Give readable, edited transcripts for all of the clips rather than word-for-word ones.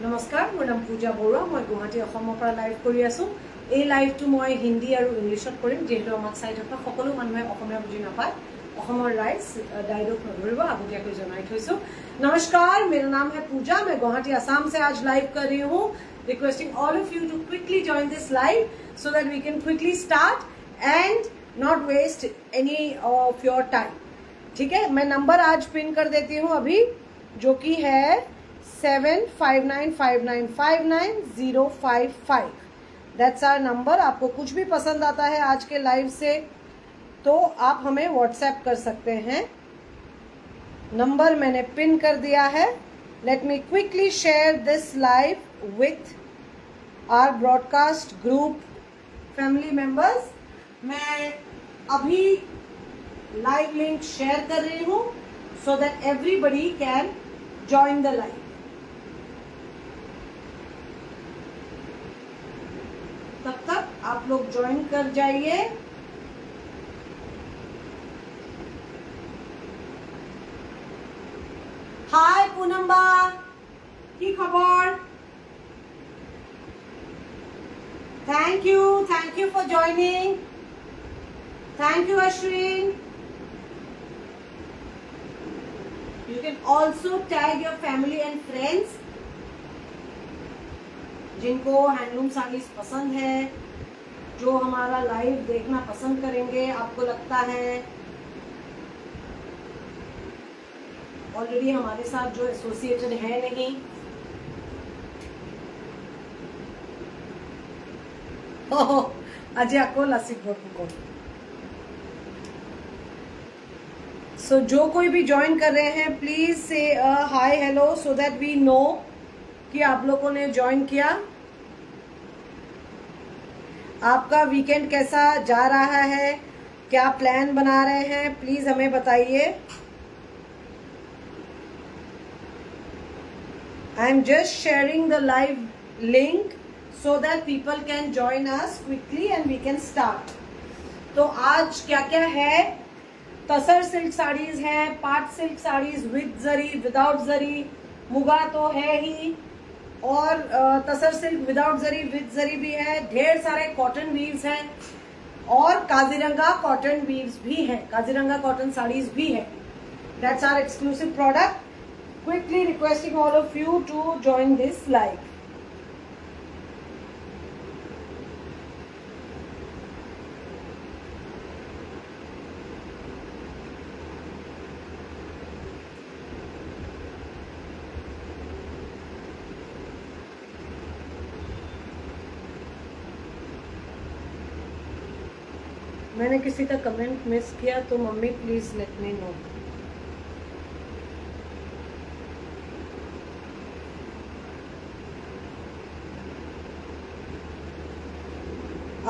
নমস্কাৰ, মোৰ নাম পূজা বৰুৱা। মই গুৱাহাটী অসমৰ পৰা লাইভ কৰি আছো। এই লাইভটো মই হিন্দী আৰু ইংলিছত কৰিম, যিহেতু আমাক চাই থকা সকলো মানুহে অসমীয়া বুজি নাপায়। অসমৰ ৰাইজ ডাইলগ নধৰিব, আগতীয়াকৈ জনাই থৈছো। नमस्कार, मेरा नाम है पूजा। मैं गुवाहाटी असम से आज लाइव कर रही हूँ। Requesting all of you to quickly join this live so that we can quickly start and not waste any of your time. ठीक है, मैं नंबर आज पिन कर देती हूँ अभी, जो कि है 7599595055। That's our number. आपको कुछ भी पसंद आता है आज के लाइव से तो आप हमें व्हाट्सएप कर सकते हैं। नंबर मैंने पिन कर दिया है। Let me quickly share this live with our broadcast group family members. मैं अभी लाइव लिंक शेयर कर रही हूँ so that everybody can join the live. तब तक आप लोग ज्वाइन कर जाइए। हाय पूनम्बा, की खबर? Thank you for joining. Thank you Ashwin. You can also tag your family and friends जिनको हैंडलूम साड़ीज पसंद है, जो हमारा लाइव देखना पसंद करेंगे। आपको लगता है ऑलरेडी हमारे साथ जो एसोसिएटेड है नहीं, अजय अकोल आसिफ को। सो जो कोई भी ज्वाइन कर रहे हैं प्लीज से hi hello so that we know कि आप लोगों ने ज्वाइन किया। आपका वीकेंड कैसा जा रहा है, क्या प्लान बना रहे हैं, प्लीज हमें बताइए। I am just sharing the live link so that people can join us quickly and we can start. तो आज क्या क्या है? तसर सिल्क साड़ीज हैं, pat silk saris with zari, without zari, muga तो है ही, और tussar silk without zari, with zari भी है। ढेर सारे कॉटन वीव्स हैं और काजीरंगा कॉटन वीव्स भी हैं, काजीरंगा कॉटन साड़ीज भी है। That's our exclusive product. Quickly requesting all of you to join this live. मैंने किसी का कमेंट मिस किया तो मम्मी प्लीज लेट मी नो।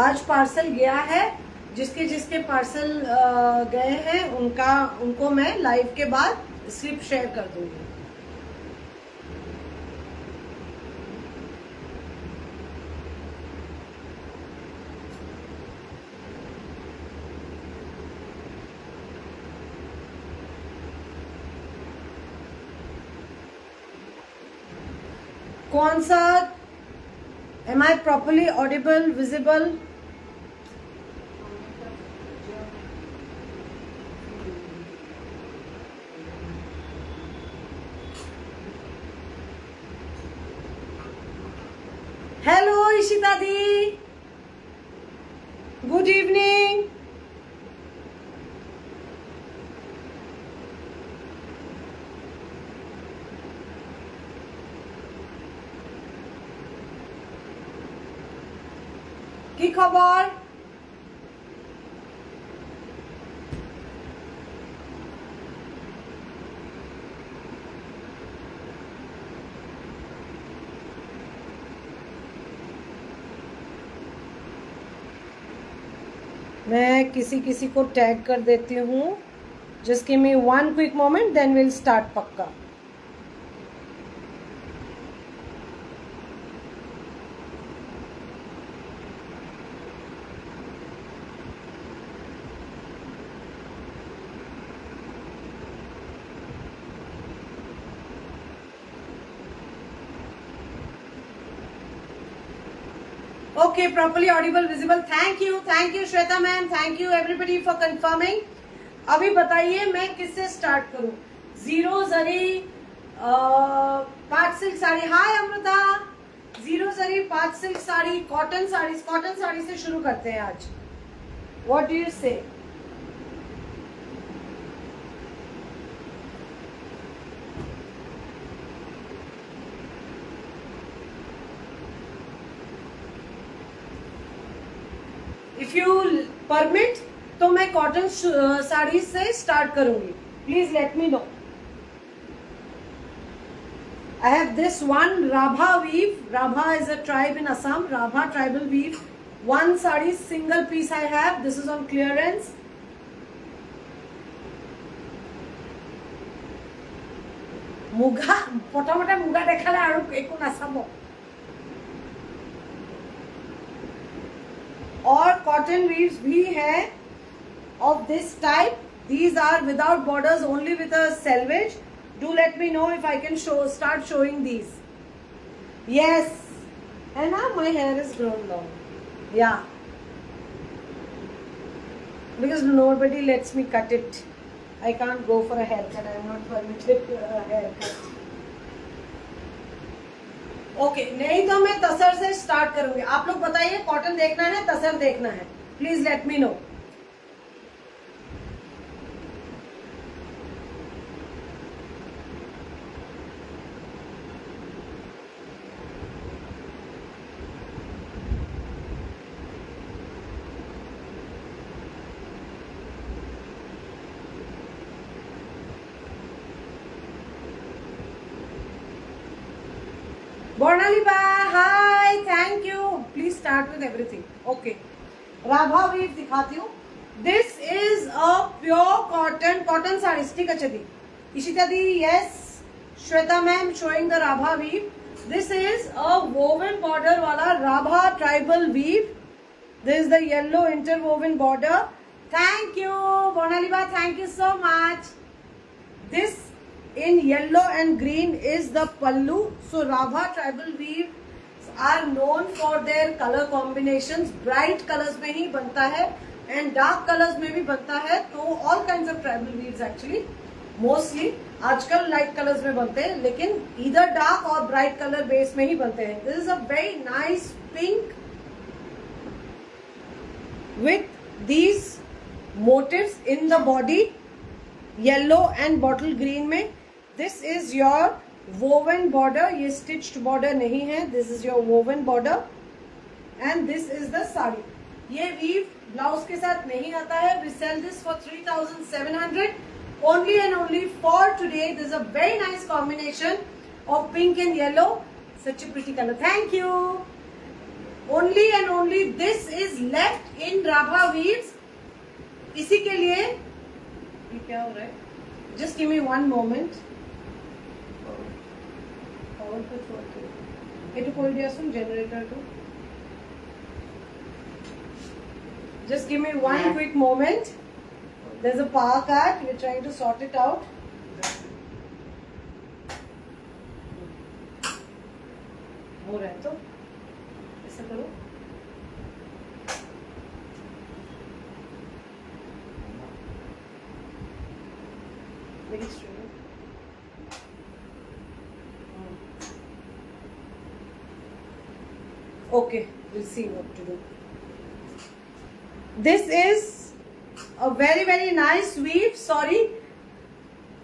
आज पार्सल गया है, जिसके जिसके पार्सल गए हैं उनको मैं लाइव के बाद स्लिप शेयर कर दूंगी। कौन सा? Am I properly audible, visible? Hello Ishita di, good evening. की खबर? मैं किसी किसी को टैग कर देती हूँ। Just give me one quick moment, then will start पक्का। Okay, properly audible, visible. Thank you Shweta ma'am, thank you everybody for confirming. अभी बताइए मैं किससे स्टार्ट करूं? जीरो जरी पाट सिल्क साड़ी. हाय अमृता. जीरो जरी पाट सिल्क साड़ी, कॉटन साड़ी से शुरू करते हैं आज. व्हाट डू यू से? इफ यू परमिट तो मैं कॉटन साड़ी से स्टार्ट करूंगी. Please let me no. I have this one Rabha weave. Rabha is a tribe in Assam. Rabha tribal weave. One sari single piece I have. This is on clearance. Muga प्रथमते मुगा देखाले आरु एको नासाबो. और cotton weaves भी है of this type. These are without borders, only with a selvage. Do let me know if I can start showing these. Yes, and now my hair is grown long. Yeah, because nobody lets me cut it. I can't go for a haircut. I am not permitted a haircut. Okay नहीं तो मैं तसर से start करूंगी. आप लोग बताइए cotton देखना है तसर देखना है? Please let me no. Bornaliba, hi, thank you. Please start with everything. Okay, Rabha weave दिखाती हूँ. This is a pure cotton sari. ठीक है चली. इशिता दी, yes. Shweta ma'am showing the Rabha weave. This is a woven border वाला Rabha tribal weave. This is the yellow interwoven border. Thank you, Bornaliba. Thank you so much. This in yellow and green is the pallu. So Rabha tribal weaves are known for their color combinations. Bright colors में ही बनता है and dark colors में भी बनता है. तो all kinds of tribal weaves actually mostly आजकल light colors में बनते हैं, लेकिन either dark or bright color base में ही बनते हैं. This is a very nice pink with these motifs in the body, yellow and bottle green में. This is your woven border. ये stitched border नहीं है. This is your woven border and this is the sari. ये weave blouse के साथ नहीं आता है. We sell this for 3,700 only and only for today. This is a very nice combination of pink and yellow. Such a pretty color. Thank you. Only and only this is left in Rabha weaves. इसी के लिए ये क्या हो रहा है? Just give me one moment. It called some generator too. Just give me one quick moment. There's a power cut. We're trying to sort it out. हो रहा है तो ऐसा करो. Very straight. Okay, we'll see what to do. This is a very very nice weave. Sorry,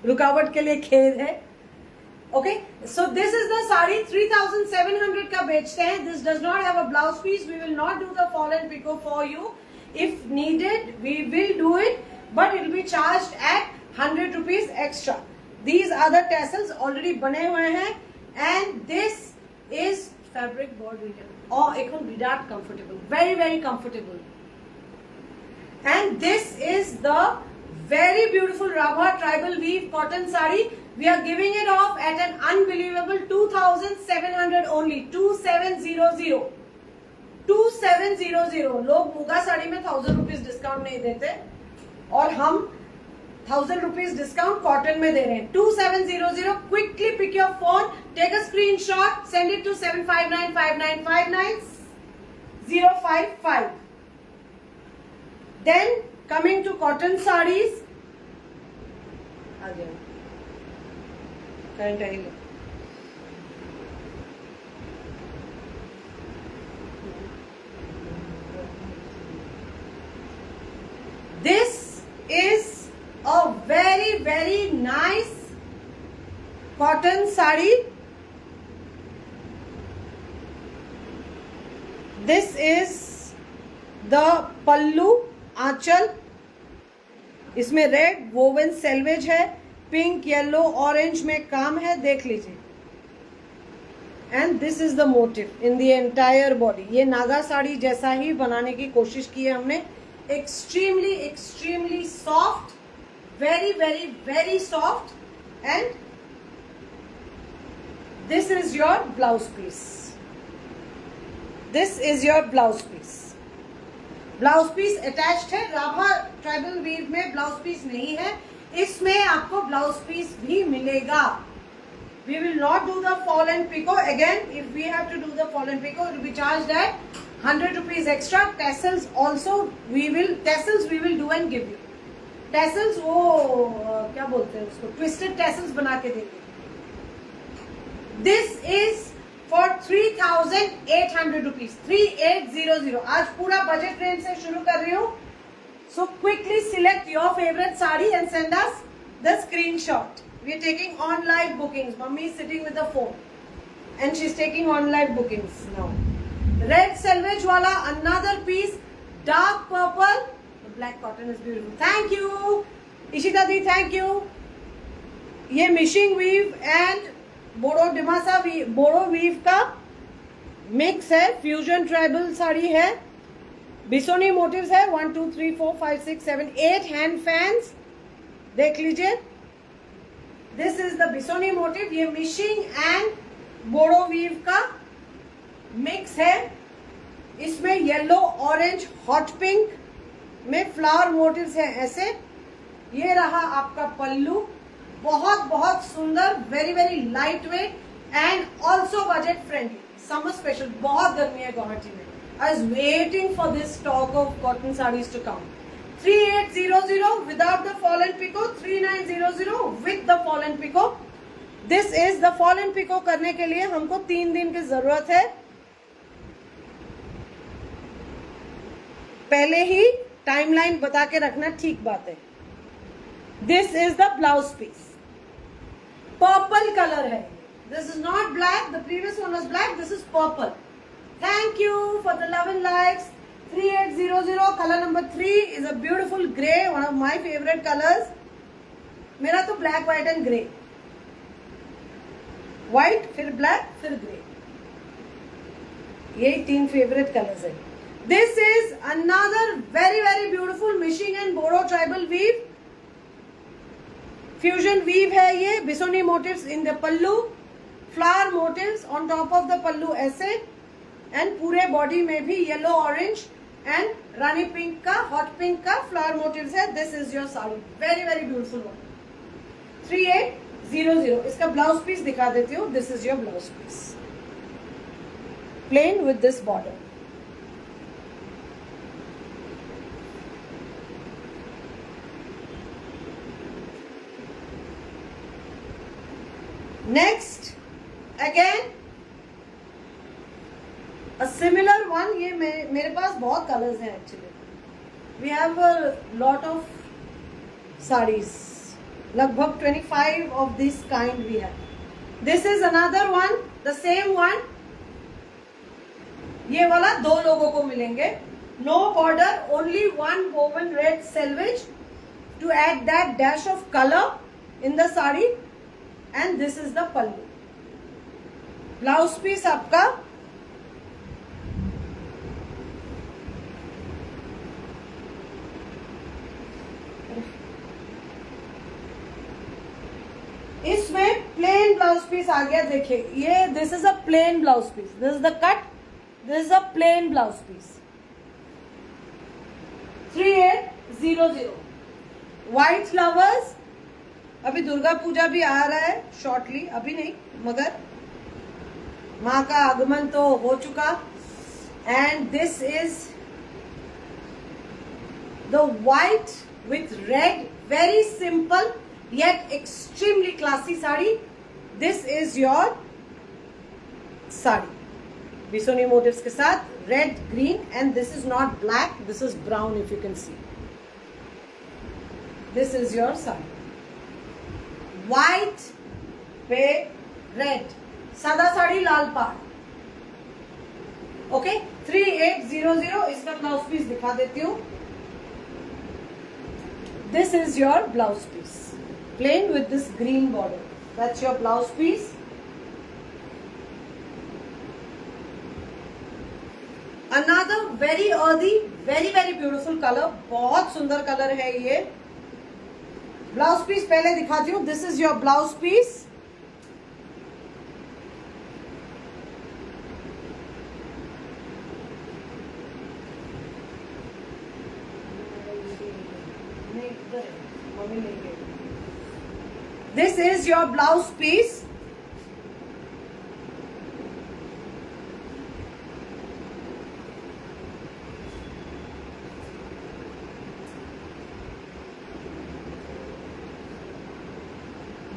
रुकावट के लिए खेद है. Okay, so this is the sari 3,700 का बेचते हैं. This does not have a blouse piece. We will not do the fall and pico for you. If needed, we will do it, but it will be charged at 100 rupees extra. These are the tassels already बने हुए हैं, and this is fabric board region. Oh, एकदम Virat comfortable, very very comfortable. And this is the very beautiful Rabha tribal weave cotton sari. We are giving it off at an unbelievable 2,700 only. 2,700. 2,700. लोग मुगा साड़ी में 1,000 rupees discount नहीं देते, और हम 1,000 rupees discount cotton में दे रहे हैं. 2,700. Quickly pick your phone, take a screenshot, send it to 7595959. 055. Then coming to cotton sarees, आ गया current I. This is a very very nice cotton saree. This is the pallu, आंचल, इसमें red woven salvage है, pink yellow orange में काम है, देख लीजिए। And this is the motive in the entire body. ये नागा साड़ी जैसा ही बनाने की कोशिश की है हमने। Extremely extremely soft, very very very soft. And this is your blouse piece. This is your blouse piece. Blouse piece attached है। राभा ट्राइबल वीव में ब्लाउज पीस नहीं है, इसमें आपको ब्लाउज पीस भी मिलेगा। We will not do the fall and pico again. If we have to do the fall and pico, it will be charged at 100 rupees extra. Tassels also we will do and give you. Tassels वो क्या बोलते हैं उसको, twisted tassels बना के देंगे। This is for 3,800 rupees, 3800। आज पूरा बजट रेंज से शुरू कर रही हूँ। So quickly select your favorite saree and send us the screenshot. We are taking on live bookings. Mummy is sitting with the phone and she's taking on live bookings now. Red selvage wala another piece, dark purple. The black cotton is beautiful. Thank you, Ishita di, thank you. ये Mising weave and Boro Dimasa Boro weave का mix है, fusion tribal sari है, बिसोनी motives है। 1 2 3 4 5 6 7 8 hand fans, देख लीजिए। This is the bisoni motif. ये Mishing and Bodo weave का मिक्स है। इसमें येलो ऑरेंज हॉट पिंक में फ्लावर मोटिव्स है ऐसे। ये रहा आपका पल्लू, बहुत बहुत सुंदर, very very light weight and also budget friendly, summer special. बहुत गर्मी है गुवाहाटी में। I was waiting for this stock of cotton sarees to come. 3800 without the fall and pico, 3900 with the fall and pico. This is the fall and pico करने के लिए हमको 3 दिन की जरूरत है। पहले ही टाइमलाइन बता के रखना, ठीक बात है। This is the blouse piece. Purple color है। This is not black. The previous one was black. This is purple. Thank you for the love and likes. 3800 color number 3 is a beautiful grey, one of my favorite colors. मेरा तो black, white and grey. White, फिर black, फिर grey. ये 3 favorite colors है। This is another very very beautiful mishing and Boro tribal weave. Fusion weave है ये। बिसोनी motifs in the pallu, flower motifs on top of the pallu ऐसे, and पूरे body में भी yellow orange and rani pink का, hot pink का flower motifs है। This is your sari, very very beautiful one. 3800। इसका ब्लाउज पीस दिखा देती हूँ। This is your blouse piece, plain with this border. Next again A similar one, ये मेरे पास बहुत कलर्स हैं actually. We have a lot of sarees, लगभग 25 of this kind we have. This is another one, the same one. ये वाला 2 लोगों को मिलेंगे। No border, only one woven red selvage to add that dash of color in the saree. And this is the pallu. Blouse piece आपका इसमें plane blouse piece आ गया। देखिए ये, this is a plain blouse piece, this is the cut, this is a plain blouse piece. 3800। White flowers, अभी दुर्गा पूजा भी आ रहा है shortly, अभी नहीं मगर माँ का आगमन तो हो चुका। and this is the white with red, very simple yet extremely classy sari. This is your sari, Bisoni motifs के साथ red, green, and this is not black, this is brown if you can see. This is your sari. White पे red, सादा साड़ी लाल पाड़. Okay 3800. इसका blouse piece दिखा देती हूँ. This is your blouse piece, plain with this green border. That's your blouse piece. Another very earthy, very very beautiful color. बहुत सुंदर colour है ये. ब्लाउज पीस पहले दिखाती हूँ. This is your blouse piece. This is your blouse piece.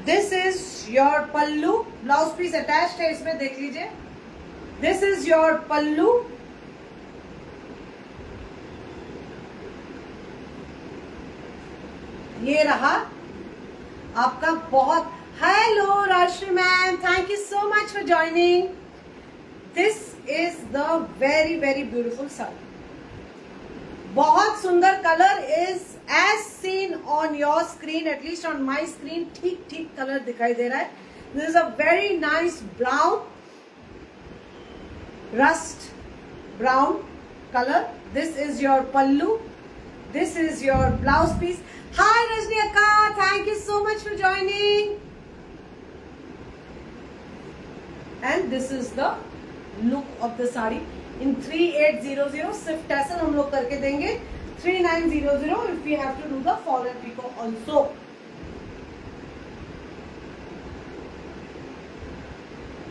This is your pallu. Blouse piece attached है इसमें, देख लीजिए. This is your pallu. ये रहा आपका. बहुत hello Rajshree ma'am, thank you so much for joining. This is the very very beautiful sari. बहुत सुंदर colour is as seen on your screen, at least on my screen. ठीक ठीक कलर दिखाई दे रहा है. This is a very nice brown, rust brown colour. This is your pallu. This is your blouse piece. Hi Rajni Akka, thank you so much for joining. And this is the look of the sari in 3800. सिर्फ tassel हम लोग करके देंगे 3900 if we have to do the fall and pico also.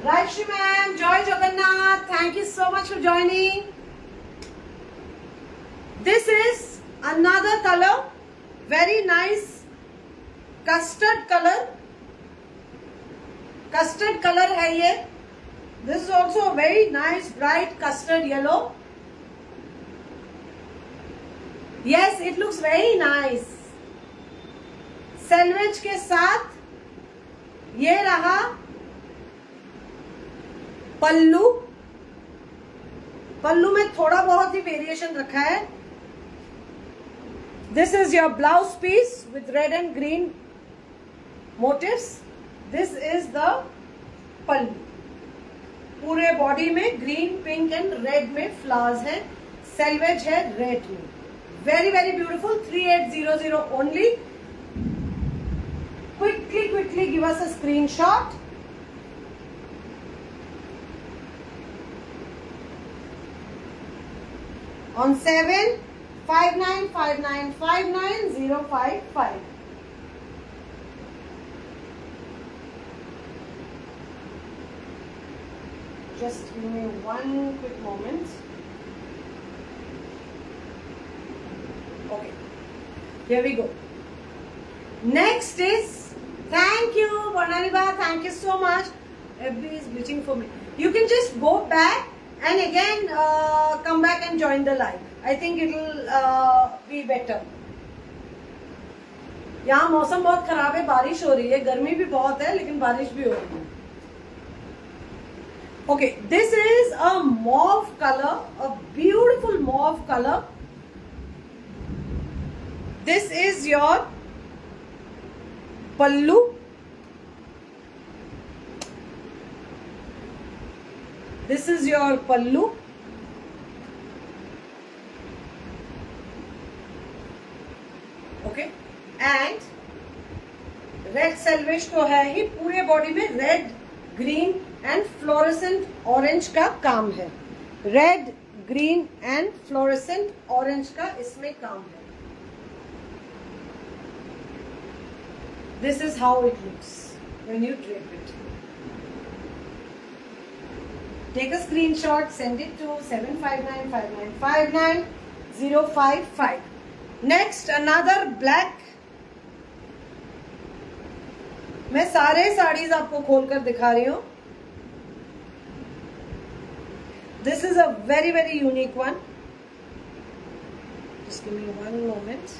Rajshri ma'am, Joy Jagannath, thank you so much for joining. This is another color. Very nice custard color. Custard color है ये. This is also a very nice bright custard yellow. Yes, it looks very nice. Selvage के साथ ये रहा पल्लू. पल्लू में थोड़ा बहुत ही variation रखा है. This is your blouse piece with red and green motifs. This is the pallu. पूरे बॉडी में ग्रीन, पिंक एंड रेड में फ्लावर्स है. सेल्वेज है रेड में. Very very beautiful. 3800 only. Quickly give us a screenshot. On 75959599055. Just give me one quick moment. Okay, here we go. Next is, thank you Bonaniba, thank you so much. FB is glitching for me. You can just go back and again come back and join the live. I think it will be better. यहाँ मौसम बहुत खराब है, बारिश हो रही है, गर्मी भी बहुत है, लेकिन बारिश भी हो रही है. Okay, this is a mauve color, a beautiful mauve color. This is your pallu. This is your pallu. Okay, and red salvage तो है ही. पूरे बॉडी में red, green and fluorescent orange का काम है. Red, green and fluorescent orange का इसमें काम है. This is how it looks when you drape it. Take a screenshot, send it to 7595959055. Next, another black. मैं सारे साड़ीज आपको खोलकर दिखा रही हूँ. This is a very very unique one. Just give me one moment.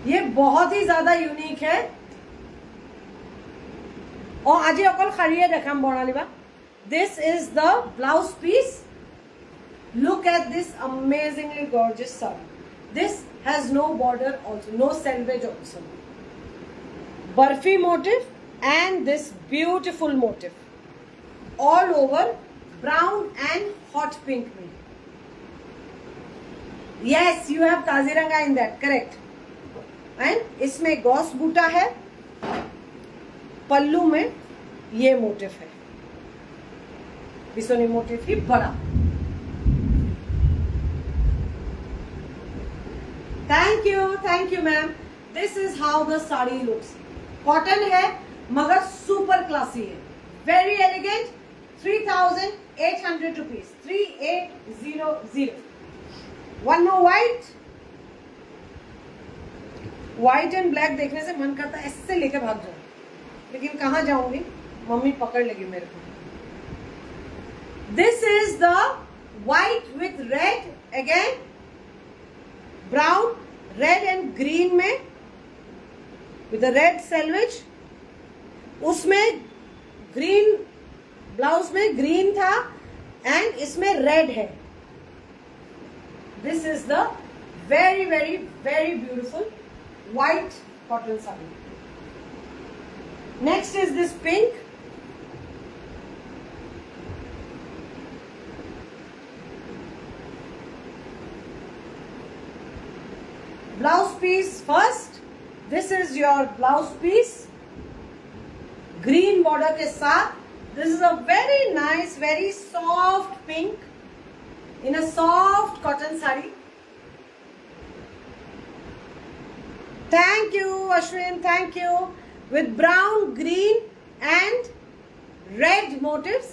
ये बहुत ही ज्यादा यूनिक है और आज अकल खारिए देखाम बर्णालीबा. This is the blouse piece. Look at this amazingly gorgeous sari. This has no border also, no selvage also. Barfi motif and this beautiful motif all over brown and hot pink में. Yes, you have Kaziranga in that, correct. And इसमें Gauss बूटा है, पल्लू में ये motif है, बिसोनी motif ही बड़ा. Thank you ma'am. This is how the sari looks. Cotton है मगर super classy है, very elegant. 3,800 rupees. 3800. One more white. White and black देखने से मन करता है ऐसे लेके भाग जाऊं, लेकिन कहाँ जाऊंगी, मम्मी पकड़ लेगी मेरे को. This is the white with red, again brown, red and green में विद रेड सेल्वेज. उसमें ग्रीन ब्लाउज में ग्रीन था एंड इसमें रेड है. This is the very very very beautiful white cotton saree. Next is this pink. Blouse piece first. This is your blouse piece. Green border के साथ. This is a very nice, very soft pink in a soft cotton saree. Thank you, Ashwin. Thank you. With brown, green, and red motifs,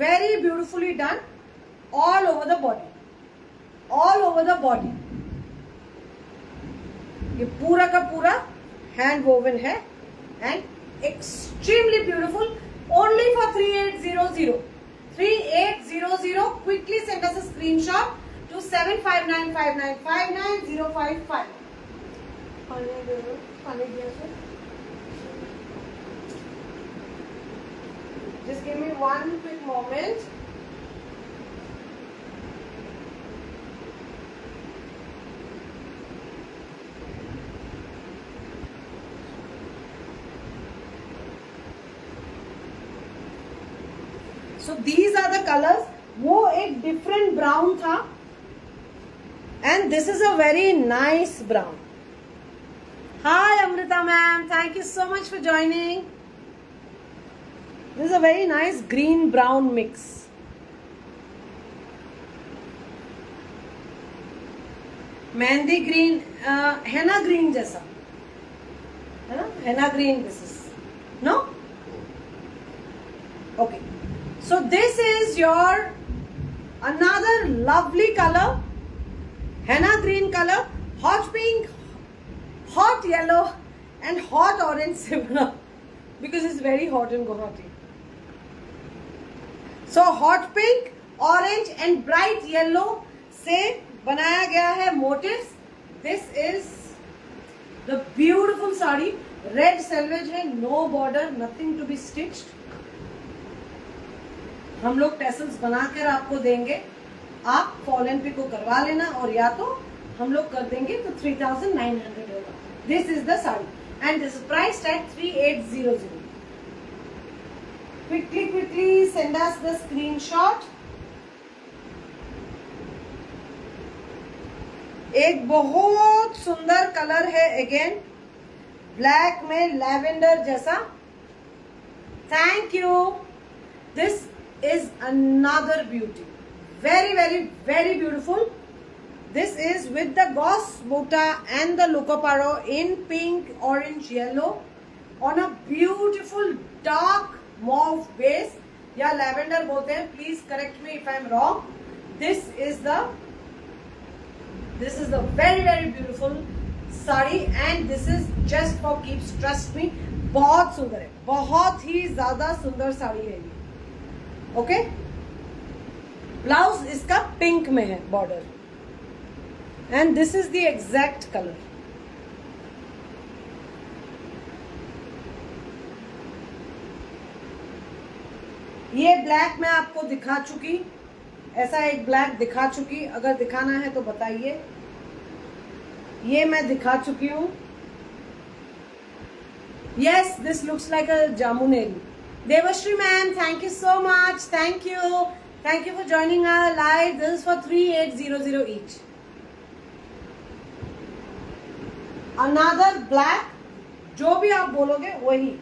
very beautifully done, all over the body. All over the body. ये पूरा का पूरा hand woven है and extremely beautiful. Only for 3800. 3800. Quickly send us a screenshot to 7595959055. Just give me one quick moment. So these are the colors. वो एक different brown था and this is a very nice brown. Hi Amrita ma'am, thank you so much for joining. This is a very nice green brown mix. Mehndi green, henna green जैसा है ना, henna green this is, no? Okay, so this is your another lovely color, henna green color, hot pink, hot yellow and hot orange से बना, because it's very hot in Guwahati. So hot pink, orange and bright yellow से बनाया गया है motifs. This is the beautiful sari. Red selvage है, no border, nothing to be stitched. हम लोग tassels बनाकर आपको देंगे, आप फॉल एंड पिको करवा लेना और या तो हम लोग कर देंगे तो 3,900 होगा. This is the saree and this is priced at 3800. Quickly send us the screenshot. एक बहुत सुंदर कलर है, अगेन ब्लैक में लैवेंडर जैसा. Thank you. This is another beauty, very very very beautiful. This is with the gauze butta and the lucoparo in pink, orange, yellow on a beautiful dark mauve base. या lavender बोलते हैं, please correct me if I am wrong. This is the very very beautiful sari and this is just for keeps, trust me. बहुत सुंदर है, बहुत ही ज्यादा सुंदर साड़ी है ये। ओके, ब्लाउज इसका पिंक में है border and this is the exact colour. ये ब्लैक मैं आपको दिखा चुकी, ऐसा एक ब्लैक दिखा चुकी, अगर दिखाना है तो बताइए। ये मैं दिखा चुकी हूं। Yes, this looks like a जामुनेरी। Devashree ma'am, thank you so much, thank you for joining our live. This is for 3800 each. Another black, जो भी आप बोलोगे वही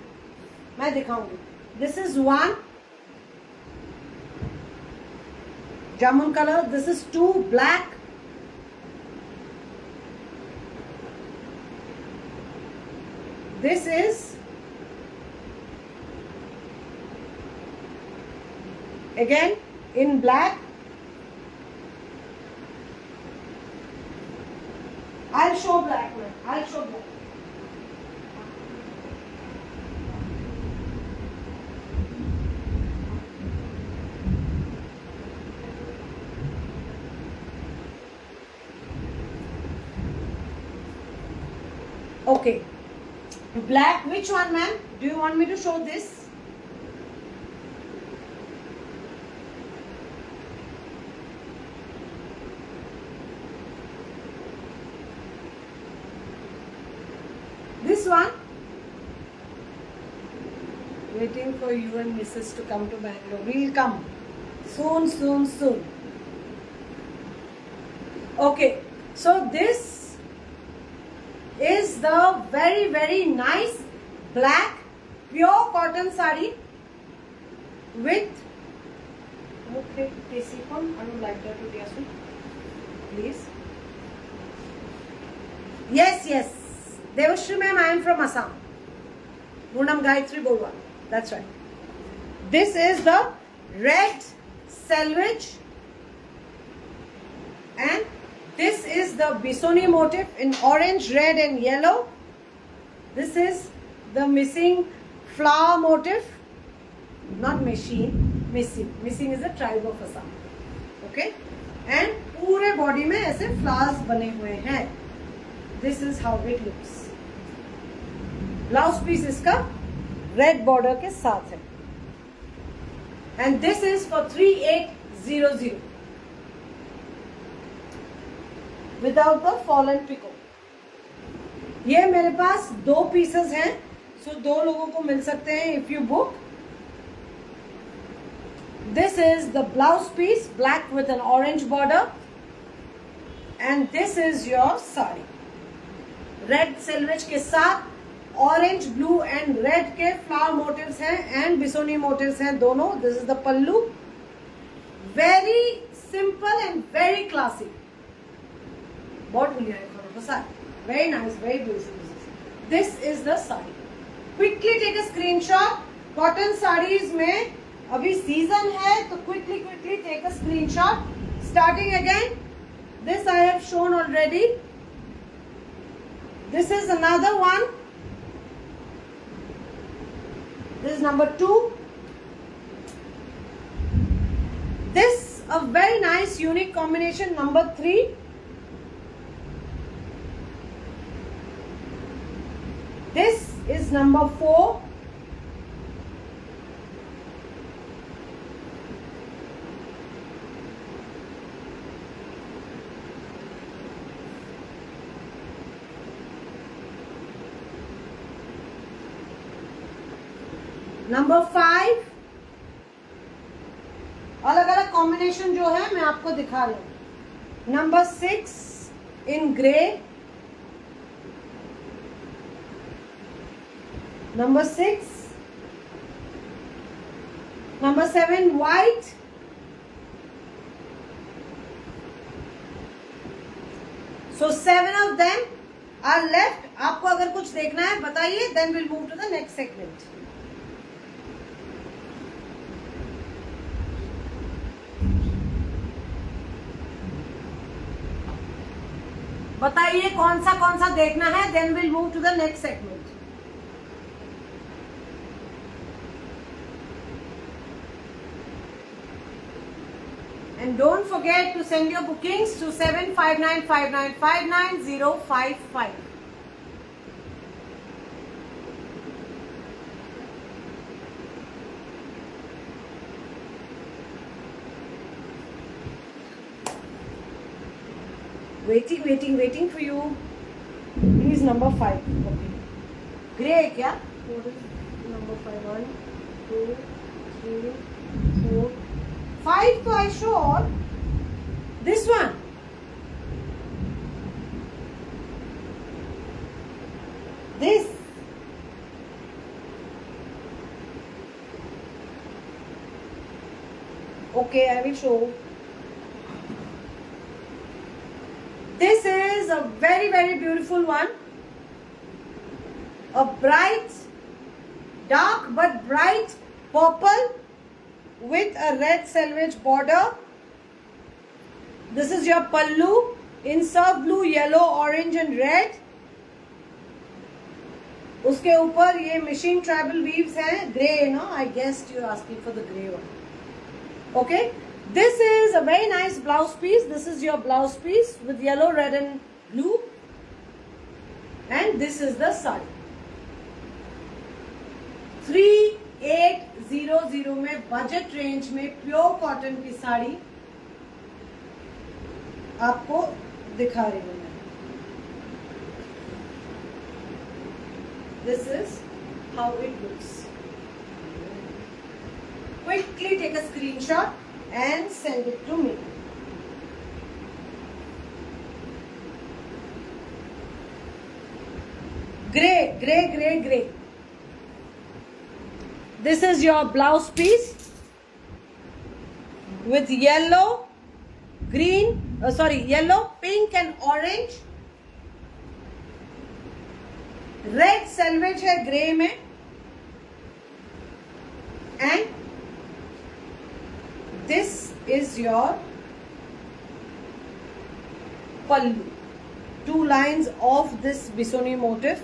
मैं दिखाऊंगी। This is one jamun colour, this is two black, this is again in black. I'll show black man, I'll show black. Okay, black, which one ma'am? Do you want me to show this? This one? Waiting for you and Mrs. to come to Bangalore. We'll come soon. Okay, so this is the very very nice black pure cotton sari with, okay, Tesipon, I don't like that to Yasu, please. Yes, Devashri ma'am, I am from Assam. Munam Gayatri Bolwa, that's right. This is the red selvage and this is the Bisoni motif in orange, red and yellow. This is the missing flower motif, not machine, missing is a tribe of Assam. Okay, and पूरे body में ऐसे flowers बने हुए हैं. This is how it looks. Blouse piece इसका red border के साथ है. And this is for 3800. Without the fallen picot. ये मेरे पास 2 पीसेस हैं, सो 2 लोगों को मिल सकते हैं if you book. This is the blouse piece, black with an orange border, and this is your sari. Red selvage के साथ orange, blue and red के flower motifs हैं and Bisoni motifs हैं दोनों. This is the pallu. Very simple and very classy. बहुत बढ़िया है sari, very nice, very beautiful. This is the sari. Quickly take a screenshot. Cotton sarees में अभी season है तो quickly take a screenshot. Starting again. This I have shown already. This is another one. This is number 2. This a very nice unique combination, number 3. This is number 4. Number 5. अलग अलग combination जो है मैं आपको दिखा रही हूँ. Number 6 in grey. Number 6. Number 7 white. So 7 of them are left. आपको अगर कुछ देखना है बताइए, then we'll move to the next segment. बताइए कौन सा देखना है, then will move to the next segment. And don't forget to send your bookings to 7595959055. Waiting for you. Please, number 5. Okay. Grey क्या? What is number 5? 1, 2, 3, 4, 5 तो I showed. This one. This. Okay, I will show. This is a very, very beautiful one. A bright, dark but bright purple with a red selvage border. This is your pallu in surf blue, yellow, orange and red. उसके ऊपर ये machine tribal weaves है, grey ना. I guessed you're asking for the grey one. Okay. This is a very nice blouse piece. This is your blouse piece with yellow, red and blue. And this is the sari. 3800 में budget range में pure cotton की साड़ी आपको दिखा रही हूँ मैं. This is how it looks. Quickly take a screenshot and send it to me. Gray. This is your blouse piece with yellow, yellow, pink and orange. Red selvage है grey में. And this is your pallu. 2 lines of this Bisoni motifs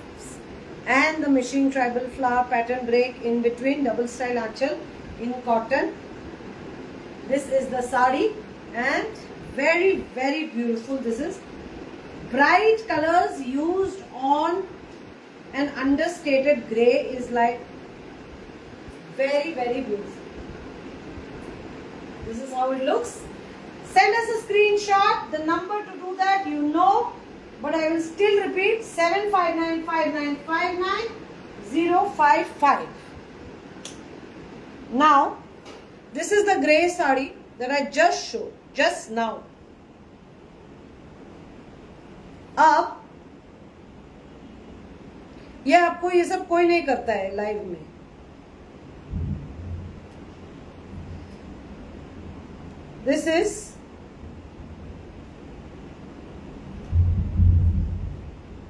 and the machine tribal flower pattern break in between, double style aanchal in cotton. This is the sari and very, very beautiful. This is bright colors used on an understated grey is like very, very beautiful. This is how it looks. Send us a screenshot. The number to do that you know, but I will still repeat 7595959055. Now, this is the grey sari that I just showed just now. अब ये आपको ये सब कोई नहीं करता है live में. This is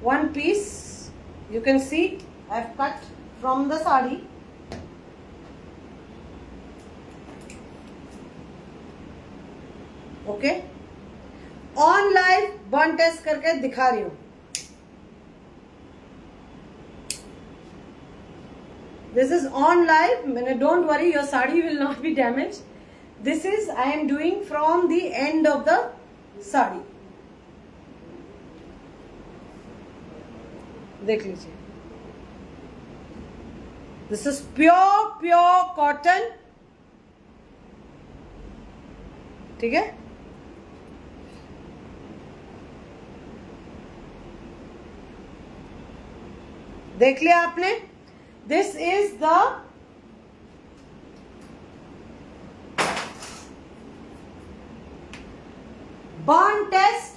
one piece. You can see I have cut from the sari. Okay. On live burn test करके दिखा रही हूँ. This is on live. Don't worry, your sari will not be damaged. This is I am doing from the end of the sari. देख लीजिए. This is pure cotton. ठीक है. देख लिया आपने. This is the burn test.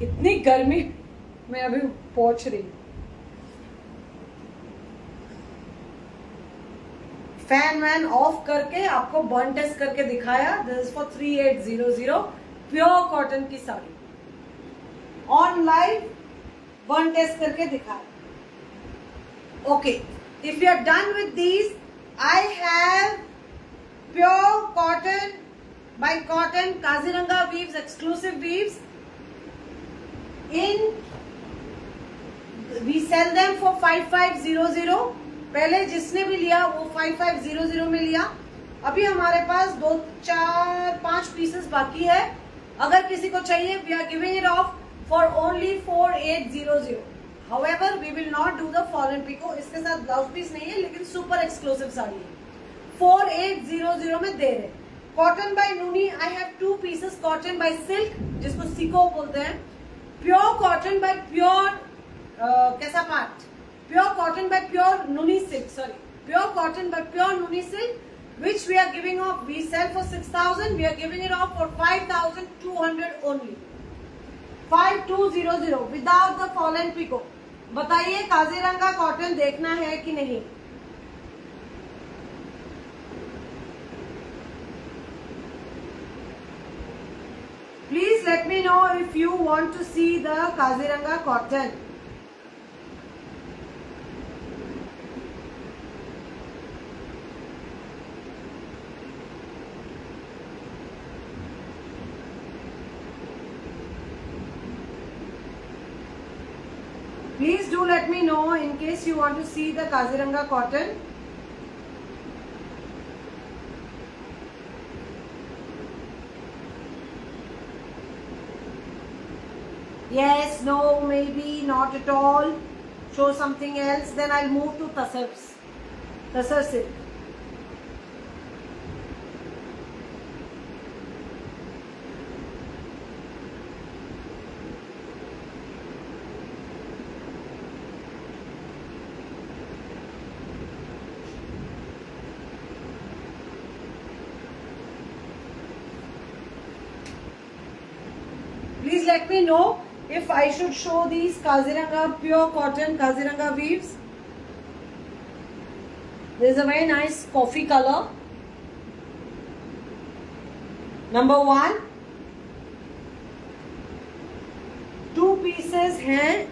इतनी गर्मी में अभी पहुंच रही. फैन वैन ऑफ करके आपको बर्न टेस्ट करके दिखाया. This is for 3800 pure cotton की साड़ी. ऑन लाइव बर्न टेस्ट करके दिखाया. Okay, if you are done with these, I have pure cotton by cotton, Kaziranga weaves, exclusive weaves. We sell them for 5500. पहले जिसने भी लिया वो 5500 में लिया. अभी हमारे पास 2 4 5 पीसेस बाकी है. अगर किसी को चाहिए, we are giving it off for only 4800. However, we will not do the foreign pico. इसके साथ ब्लाउज पीस नहीं है, लेकिन सुपर एक्सक्लूसिव साड़ी है. 4800 में दे रहे. Cotton by Nuni. I have 2 pieces cotton by silk, जिसको सिको बोलते हैं. प्योर कॉटन बाय प्योर कैसा pat, pure cotton by pure Nuni silk, sorry, pure cotton by pure Nuni silk, which we are giving off. We sell for 6000, we are giving it off for 5200 only. 5200 without the fallen pico. बताइए Kaziranga cotton देखना है कि नहीं? Please let me know if you want to see the Kaziranga cotton. Please do let me know in case you want to see the Kaziranga cotton. Yes, no, maybe, not at all. Show something else. Then I'll move to Tasar silk. Please let me know if I should show these Kaziranga pure cotton Kaziranga weaves. There is a very nice coffee color. Number 1. 2 pieces हैं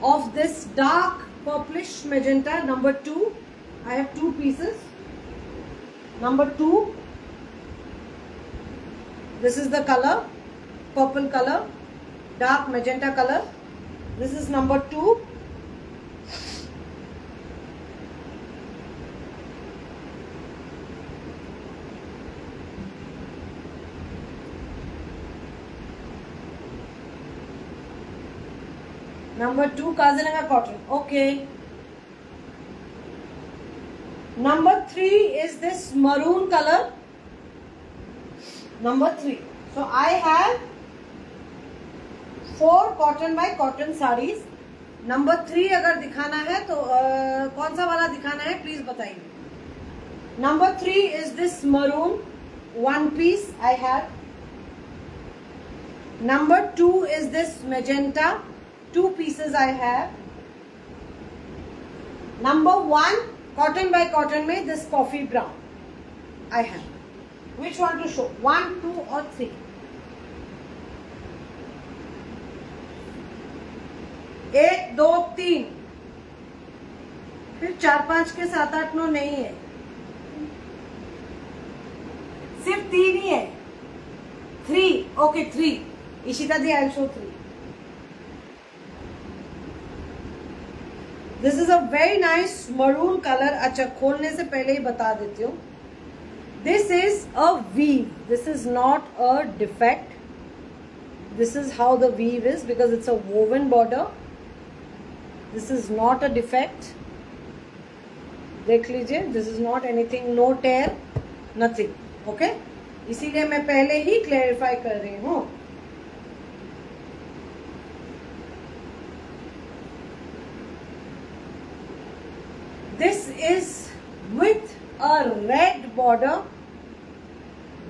of this dark purplish magenta. Number 2. I have 2 pieces. Number 2. This is the color. Purple color, dark magenta color. This is number 2. Number 2 Kaziranga cotton. Okay. Number 3 is this maroon color. Number 3. So I have 4 cotton by cotton sarees. Number 3 अगर दिखाना है तो कौन सा वाला दिखाना है please बताइए. Number 3 is this maroon 1 piece I have. Number 2 is this magenta 2 pieces I have. Number 1 cotton by cotton में this coffee brown I have. Which one to show? 1, 2 or 3? 1 2 3, फिर 4 5 के 7 8 9 नहीं है, सिर्फ 3 ही है. 3. Okay 3. Ishita the I show 3. This is a very nice maroon colour. अच्छा, खोलने से पहले ही बता देती हूँ, this is a weave. This is not a defect. This is how the weave is because it's a woven border. This is not a defect. देख लीजिए, this is not anything, no tear, nothing. Okay? इसीलिए मैं पहले ही clarify कर रही हूँ. This is with a red border.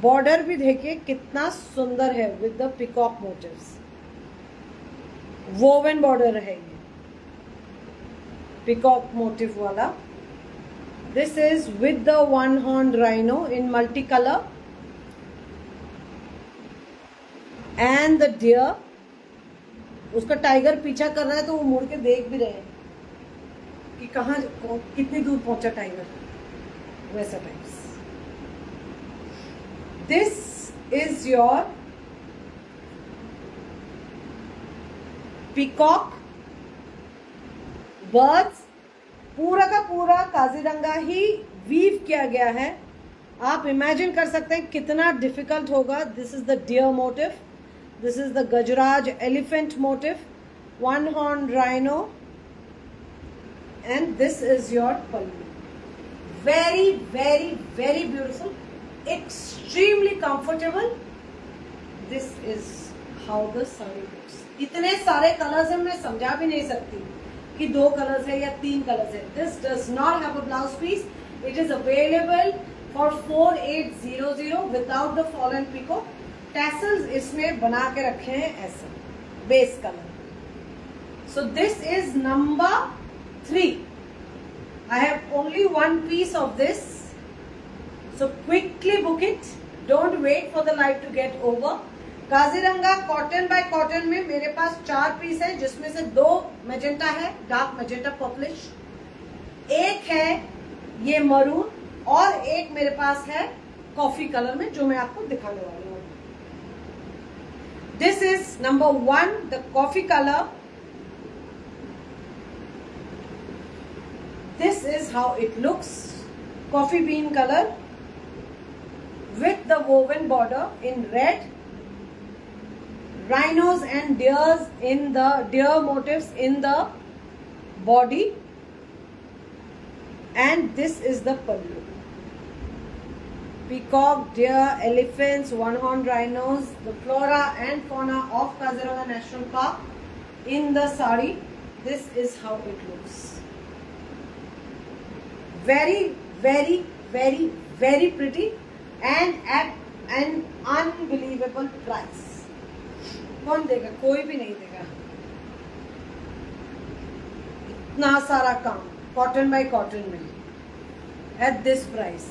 Border भी देखिए कितना सुंदर है with the peacock motifs. Woven border है ये पिकॉक मोटिव वाला. This is with the 1 horn rhino in multi colour and the deer. उसका टाइगर पीछा कर रहा है तो वो मुड़ के देख भी रहे हैं कि कहाँ कितनी दूर पहुंचा टाइगर, वैसा types. This is your peacock birds. पूरा का पूरा काजीरंगा ही वीव किया गया है. आप इमेजिन कर सकते हैं कितना डिफिकल्ट होगा. This is the deer motif, this is the Gajraj elephant motif, one horn rhino, and this is your pallu. Very very very beautiful, extremely comfortable. This is how the saree looks. इतने सारे colours हैं, मैं समझा भी नहीं सकती कि 2 colours है या 3 कलर्स है. This does not have a blouse piece. It is available for 4800 without the fall and picot. Tassels इसमें बना के रखे हैं ऐसा base colour. So this is number 3. I have only one piece of this, so quickly book it. Don't wait for the live to get over. Kaziranga cotton bye cotton में मेरे पास 4 piece है, जिसमें से 2 मैजेंटा है, डार्क मैजेंटा पर्पलिश, एक है ये maroon और एक मेरे पास है कॉफी कलर में, जो मैं आपको दिखाने वाली हूँ. This is number 1, the coffee colour. This is how it looks, coffee bean color with the woven border in red, rhinos and deers in the deer motifs in the body, and this is the pallu. Peacock, deer, elephants, one-horned rhinos, the flora and fauna of Kaziranga National Park in the sari. This is how it looks. Very very very very pretty and at an unbelievable price. कौन देगा? कोई भी नहीं देगा. इतना सारा काम cotton bye cotton में at this price.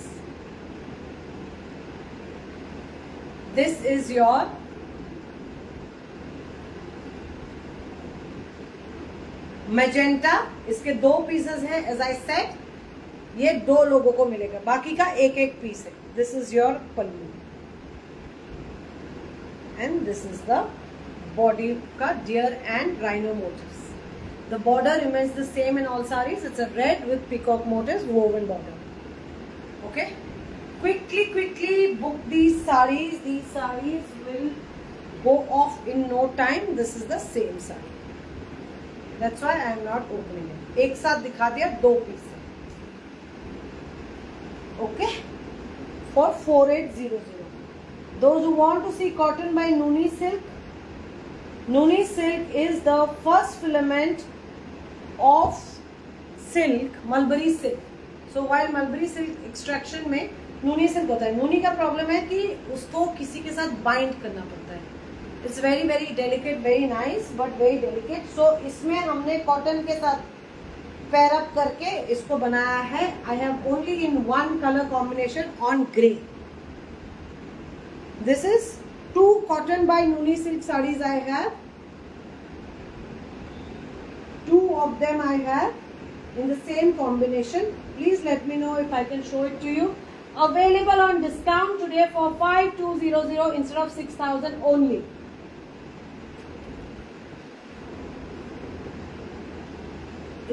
This is your magenta. इसके 2 पीसेस हैं as I said. ये 2 लोगों को मिलेगा, बाकी का एक एक पीस है. This is your pallu and this is the body का deer and rhino motifs. The border remains the same in all saris. It's a red with peacock motifs, woven border. Okay, quickly book these sarees. These sarees will go off in no time. This is the same saree. That's why I am not opening it. एक साथ दिखा दिया 2 piece. Okay, for 4800. Those who want to see cotton by Nuni Silk. Nuni Silk is the first filament of silk, Mulberry silk. So while Mulberry silk extraction में Nuni silk होता है. Nuni का problem है कि उसको किसी के साथ बाइंड करना पड़ता है. It's very very delicate, very nice but very delicate. So इसमें हमने कॉटन के साथ पेयर अप करके इसको बनाया है. I have only in 1 colour combination on grey. This is 2 cotton by Nuni silk saris. I have 2 of them. I have in the same combination. Please let me know if I can show it to you. Available on discount today for 5200 instead of 6000 only.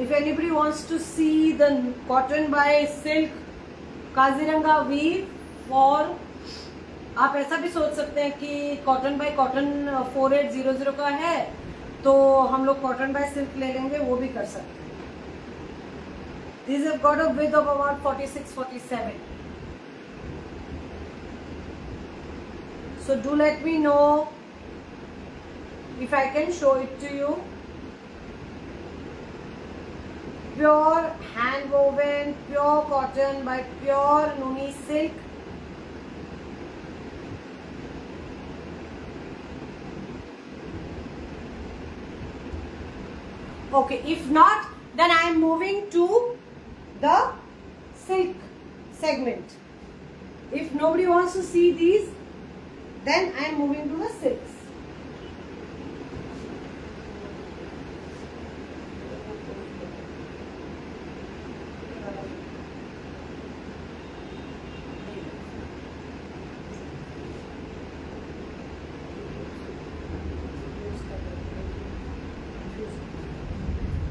If anybody wants to see the cotton by silk Kaziranga weave for, आप ऐसा भी सोच सकते हैं कि cotton bye cotton 4800 का है तो हम लोग कॉटन बाय सिल्क ले लेंगे, वो भी कर सकते हैं. These have got a width of about 46-47. So do let me know if I can show it to you. Pure hand woven, pure cotton by pure Nuni silk. Okay, if not, then I am moving to the silk segment. If nobody wants to see these, then I am moving to the silks.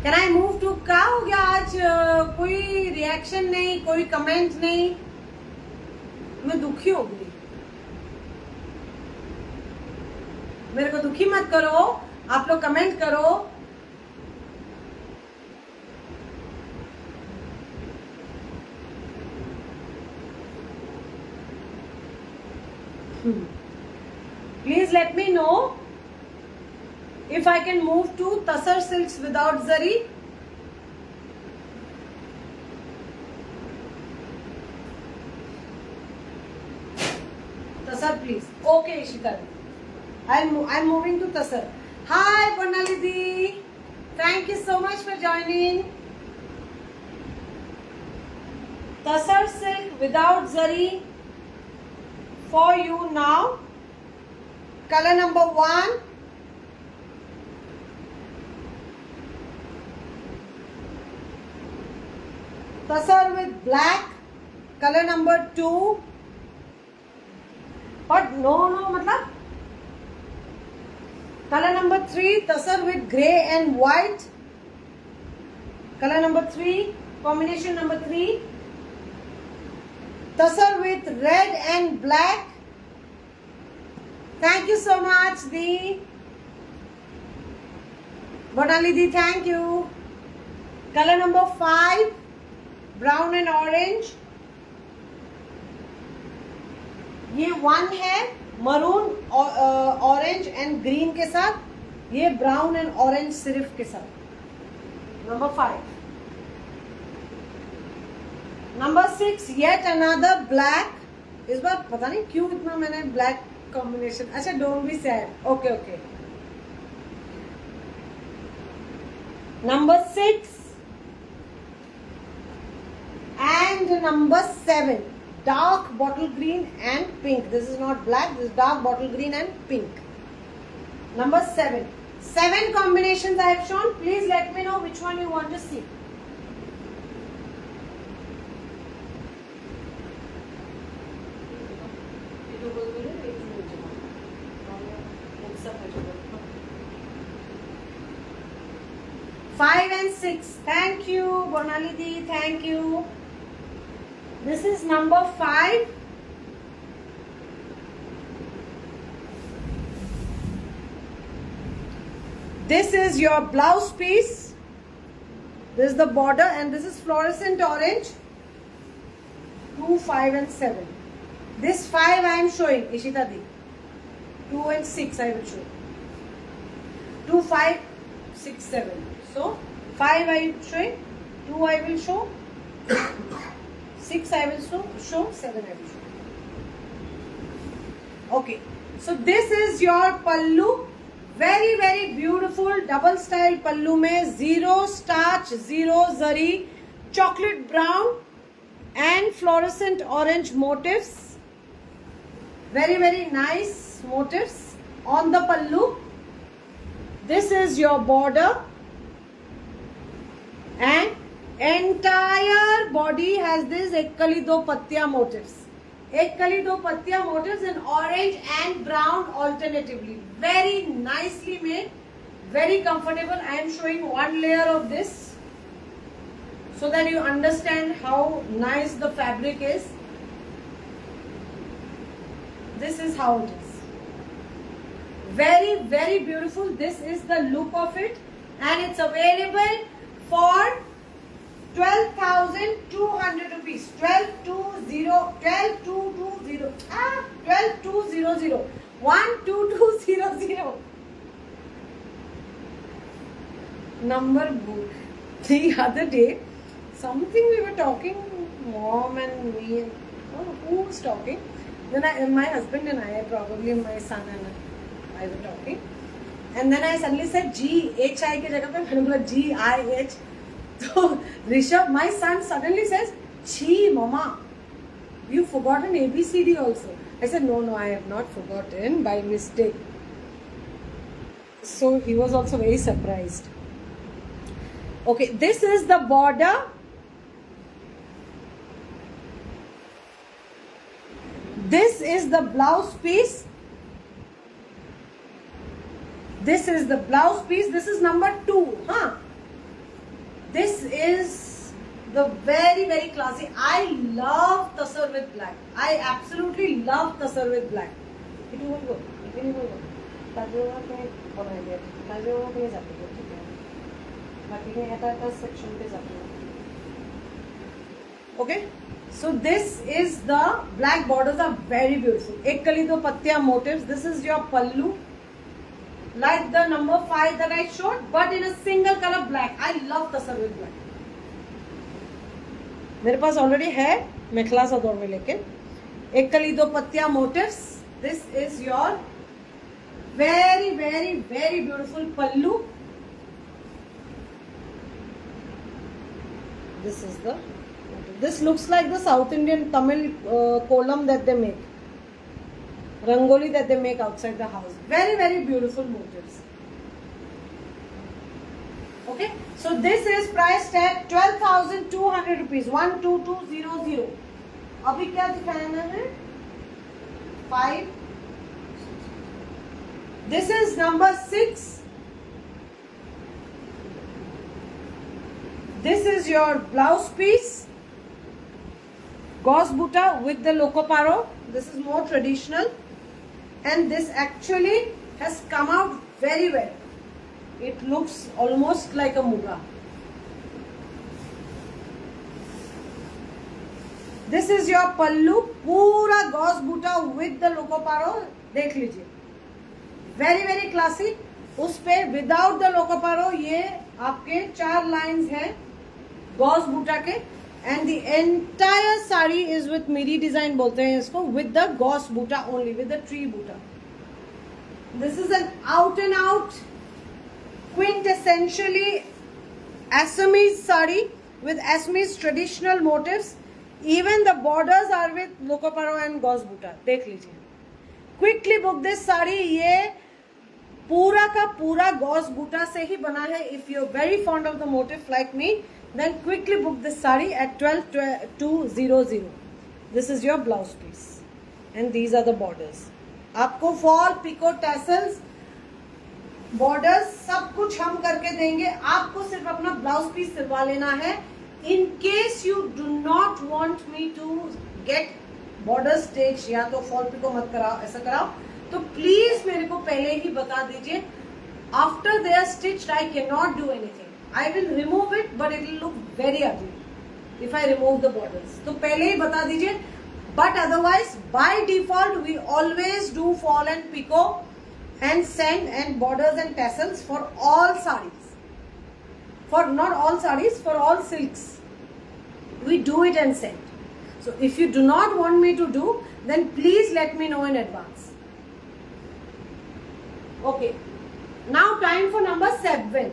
Can I move to? क्या हो गया आज? कोई reaction नहीं, कोई comment नहीं, मैं दुखी हो गई। मेरे को दुखी मत करो, आप लोग कमेंट करो। Please let me know if I can move to Tasar silks without zari. Tasar, please. Okay, Ishita. I'm moving to Tasar. Hi, Bonali Di. Thank you so much for joining. Tasar silk without zari for you now. Color number 1. Tasar with black. Color number 2. But no, matlab. Color number 3. Tasar with grey and white. Color number 3. Combination number 3. Tasar with red and black. Thank you so much, Di. Bonali Di, thank you. Color number 5, brown and orange. ये 1 है maroon orange and green के साथ, ये brown and orange सिर्फ के साथ। Number 5। Number 6 yet another black. इस बार पता नहीं क्यों इतना मैंने ब्लैक कॉम्बिनेशन। अच्छा, don't be sad. Okay okay. Number 6 and number 7, dark bottle green and pink. This is not black, this is dark bottle green and pink. Number 7. 7 combinations I have shown. Please let me know which one you want to see. Five and 6. Thank you, Bonali Di. Thank you. This is number 5. This is your blouse piece. This is the border, and this is fluorescent orange. 2, 5 and 7. This 5 I am showing, Ishita Di. 2 and 6 I will show. 2, 5, 6, 7. So 5 I am showing, 2 I will show, 6 I will show, 7 I will show. Okay, so this is your pallu. Very very beautiful double style pallu में zero starch, zero zari, chocolate brown and fluorescent orange motifs. Very very nice motifs on the pallu. This is your border. And entire body has this ek kali do pattiya motifs. Ek kali do pattiya motifs in orange and brown alternatively. Very nicely made, very comfortable. I am showing one layer of this so that you understand how nice the fabric is. This is how it is. Very very beautiful. This is the look of it, and it's available for 12,200 rupees. 12,200. 12,200. 12200. Number book. The other day, something we were talking, mom and me, who was talking? Then my husband and I, probably my son and I were talking. And then I suddenly said G-H-I के जगह पे मैंने बोला G-I-H. So Rishabh, my son, suddenly says, "Chi, Mama, you forgotten ABCD also." I said, No, I have not forgotten, by mistake. So he was also very surprised. Okay, this is the border. This is the blouse piece. This is the blouse piece. This is number 2. This is the very very classy. I love tasar with black. I absolutely love tasar with black. Itu bolbo, ini bolbo. Tajora ke banai diya. Tajora ke jate ho ठीक है. बाकी के eta section पे जाते हैं. Okay. So this is the black borders are very beautiful. एक कली दो पत्तियां motifs. This is your pallu. Like the number 5 that I showed, but in a single color black. I love tasar with black. मेरे पास already है मेखला सदौर में, लेकिन एक कली दो पत्तियां motifs. This is your very very very beautiful pallu. This is the, this looks like the South Indian Tamil kolam that they make, rangoli that they make outside the house. Very very beautiful motifs. Okay, so this is priced at 12,200 rupees. 12200. अभी क्या दिखाना है? 5. This is number 6. This is your blouse piece, gauze buta with the loco paro. This is more traditional, and this actually has come out very well. It looks almost like a muga. This is your pallu, पूरा gauze buta with the loco paro. देख लीजिए, very very classy. उस पे without the loco paro ये आपके 4 lines हैं gauze buta के, and the entire sari is with miri design बोलते हैं इसको, with the gauze buta only, with the tree buta. This is an out and out quintessentially Assamese sari with Assamese traditional motifs. Even the borders are with loco paro and gauze buta. देख लीजिए. Quickly book this sari. ये पूरा का पूरा gauze buta से ही बना है. If you're very fond of the motif like me, then quickly book this sari at 12,200. This is your blouse piece, and these are the borders. आपको fall pico tassels borders सब कुछ हम करके देंगे. आपको सिर्फ अपना ब्लाउज पीस सिलवा लेना है. In case you do not want me to get border stitch या तो फॉल पिको मत कराओ, ऐसा कराओ तो प्लीज मेरे को पहले ही बता दीजिए. After they are stitched I can not do anything. I will remove it but it will look very ugly if I remove the borders. तो पहले ही बता दीजिए. But otherwise, by default, we always do fall and pico and send and borders and tassels for all sarees. For not all sarees, for all silks. We do it and send. So if you do not want me to do, then please let me know in advance. Okay. Now time for number 7.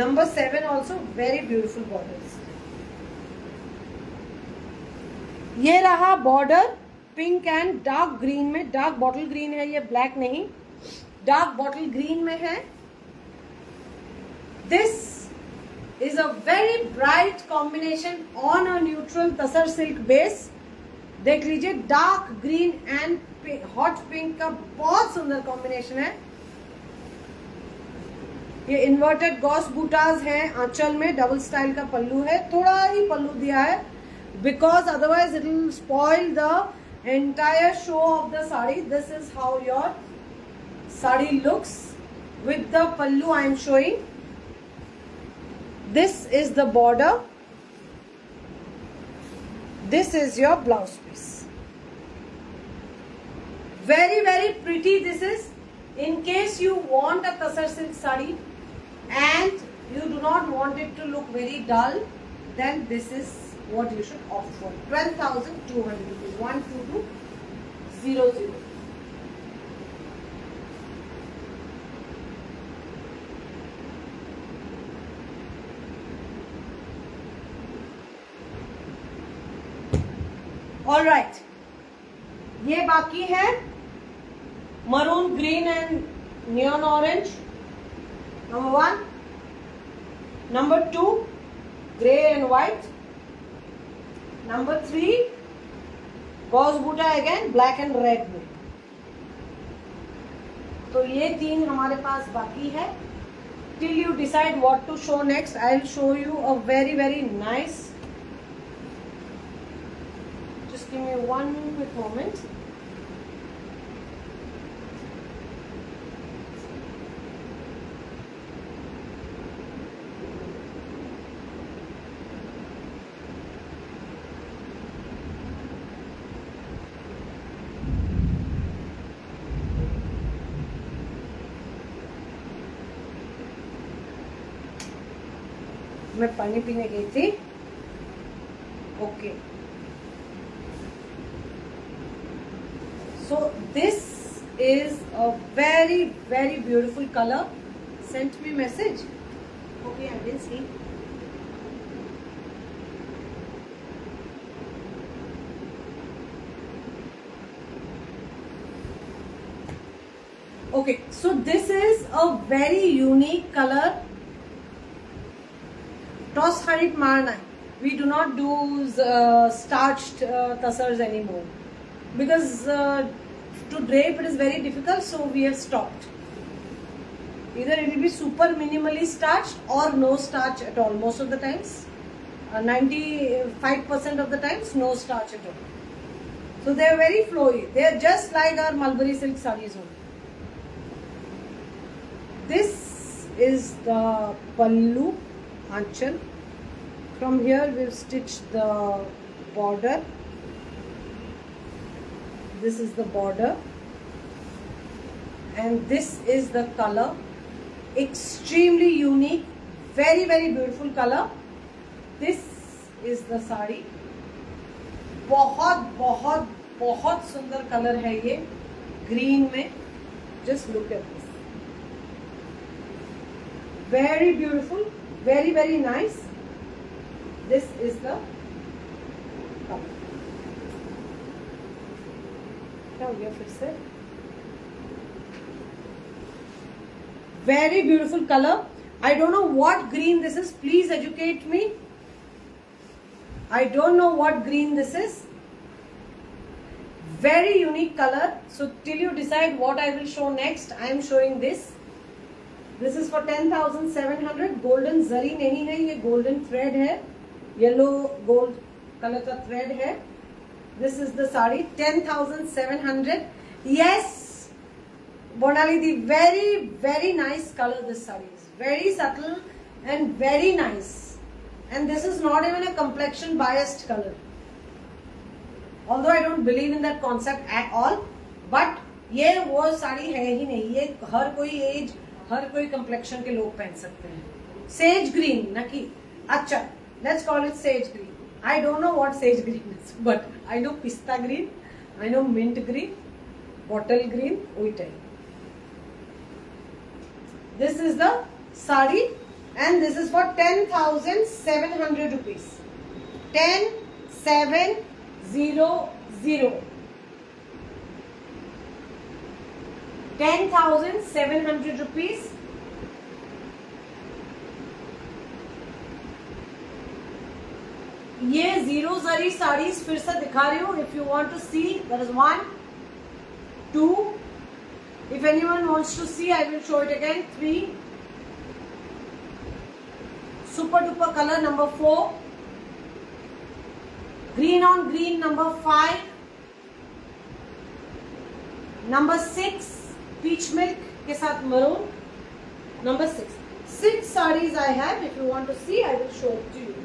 Number 7 also very beautiful borders. ये रहा border pink and dark green में. Dark bottle green है ये, black नहीं, dark bottle green में है. This is a very bright combination on a neutral tussar silk base. देख लीजिए, dark green and hot pink का बहुत सुंदर कॉम्बिनेशन है. ये इन्वर्टेड गॉस बूटाज हैं आंचल में. डबल स्टाइल का पल्लू है, थोड़ा ही पल्लू दिया है because otherwise it will spoil the entire show of the sari. This is how your sari looks with the pallu I am showing. This is the border. This is your blouse piece. Very very pretty this is. In case you want a tasar silk sari and you do not want it to look very dull, then this is what you should opt for. 12,200 rupees. 12200. All right. ये बाकी है maroon green and neon orange. Number 1. Number 2, grey and white. Number 3, gauze buta again, black and red में. तो ये 3 हमारे पास बाकी है. Till you decide what to show next, I'll show you a very very nice. Just give me one quick moment. मैं पानी पीने गई थी. Okay. So this is a very very beautiful color. Sent me message. Okay, I didn't see. Okay, so this is a very unique color. Toss harit marna. We do not do starched tassars anymore because to drape it is very difficult, so we have stopped. Either it will be super minimally starched or no starch at all. Most of the times, 95% of the times, no starch at all. So they are very flowy. They are just like our Mulberry silk sarees only. This is the pallu. Anchal. From here we've stitched the border. This is the border, and this is the color. Extremely unique, very very beautiful color. This is the sari. बहुत बहुत बहुत सुंदर colour है ये, green में. Just look at this. Very beautiful, very very nice. This is the color. क्या हो गया फिर से? Very beautiful color. I don't know what green this is. Please educate me. I don't know what green this is. Very unique color. So till you decide what I will show next, I am showing this. This is for 10,700. Golden zari नहीं है, ये golden thread है, yellow gold color का thread है. This is the sari, 10,700. Yes, Bonali, the very very nice color. This sari is very subtle and very nice, and this is not even a complexion biased color. Although I don't believe in that concept at all, but ये वो साड़ी है ही नहीं. ये हर कोई as, हर कोई complexion के लोग पहन सकते हैं. सेज ग्रीन ना कि अच्छा, let's call it sage green. I don't know what sage green is, but I know pista green, I know mint green, bottle green, वही type. This is the sari and this is for 10,700 rupees. 10,700. 10,700 rupees. ये zero zari saris फिर से दिखा रही हूँ. If you want to see, there is 1 2. If anyone wants to see, I will show it again. 3. Super duper color number 4. Green on green number 5. Number 6 peach milk के साथ maroon. Number 6. 6 sarees I have. If you want to see, I will show it to you.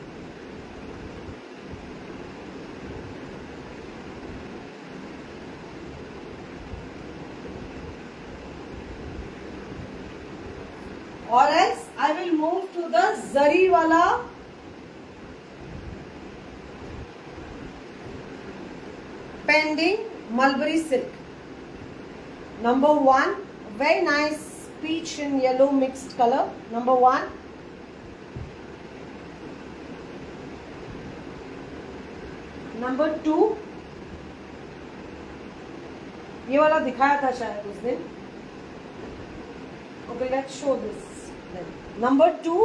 Or else I will move to the zari wala pending mulberry silk. Number 1, very nice peach and yellow mixed color. Number 1. Number 2. ये वाला दिखाया था शायद उस दिन. Okay, let's show this. Number 2,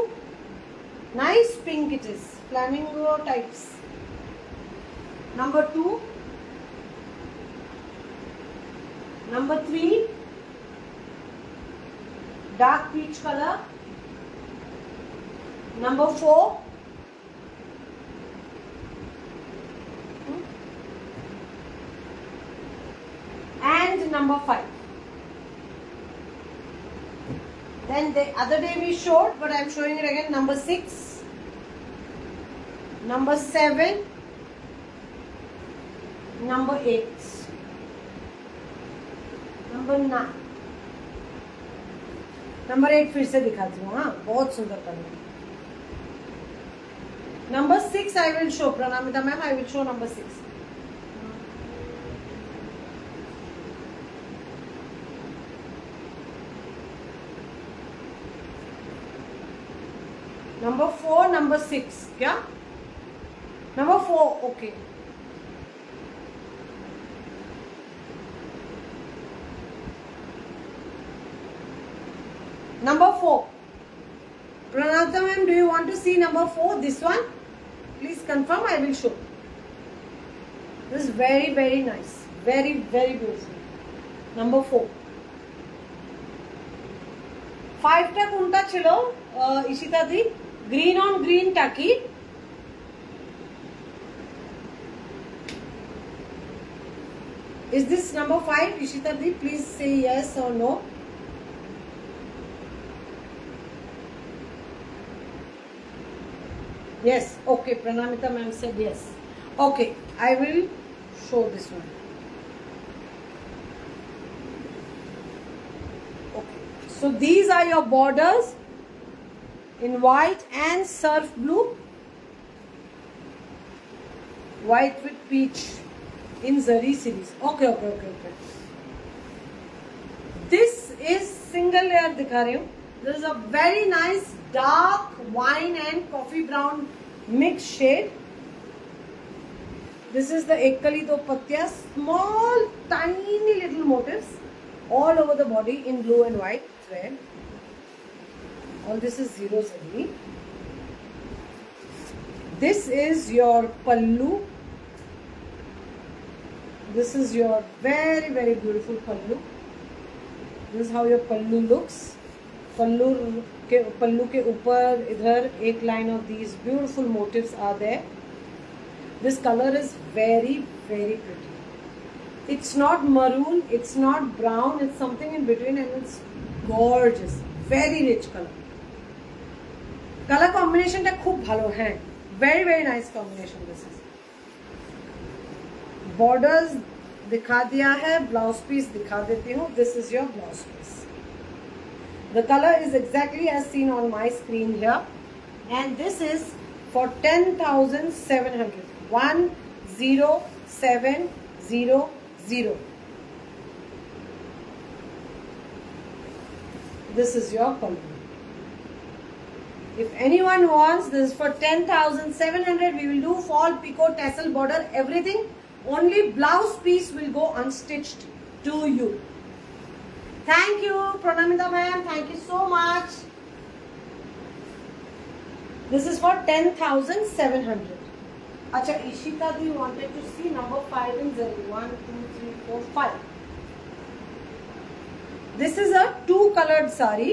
nice pink it is, flamingo types. Number 2. Number 3. dark peach color. Number 4. And number 5. Then the other day we showed, but I am showing it again. Number 6. Number 7. Number 8. Number 9. Number 8 फिर से दिखाती हूँ. हाँ, बहुत सुंदर colour. Number 6 I will show. Pranamita ma'am, I will show number 6. Number 4, number 6. क्या? Number 4. Okay. Number 4. Pranamita ma'am, do you want to see number 4? This one? Please confirm, I will show. This is very, very nice. Very, very beautiful. Number 4. 5 টা কোনটা ছিল ইশিতা দি? Green on green টাকি. Is this number 5, Ishita di? Please say yes or no. Yes, okay, Pranamita ma'am said yes. Okay, I will show this one. Okay, so these are your borders in white and surf blue. White with peach in Zari series. Okay. This is single layer दिखा रही हूँ. This is a very nice dark wine and coffee brown mixed shade. This is the Ek Kali Do Patya, small tiny little motifs all over the body in blue and white thread. All this is zero zari. This is your pallu. This is your very, very beautiful pallu. This is how your pallu looks. पल्लू के ऊपर इधर एक line of these beautiful motifs are there. This colour is very very pretty. It's not maroon, it's not brown, it's something in between and it's gorgeous. Very rich colour. Colour कॉम्बिनेशनটা খুব ভালো. হ্যাঁ, very very nice combination. This is borders दिखा दिया है. Blouse piece दिखा देती हूँ. This is your blouse piece. The color is exactly as seen on my screen here, and this is for 10,700. 10700. This is your pallu. If anyone wants, this is for 10,700. We will do fall, picot, tassel, border, everything. Only blouse piece will go unstitched to you. Thank you, Pranamita ma'am. Thank you so much. This is for 10,700. Acha, Ishita di wanted to see number 5 in Zari. 1, 2, 3, 4, 5. This is a 2-colored sari.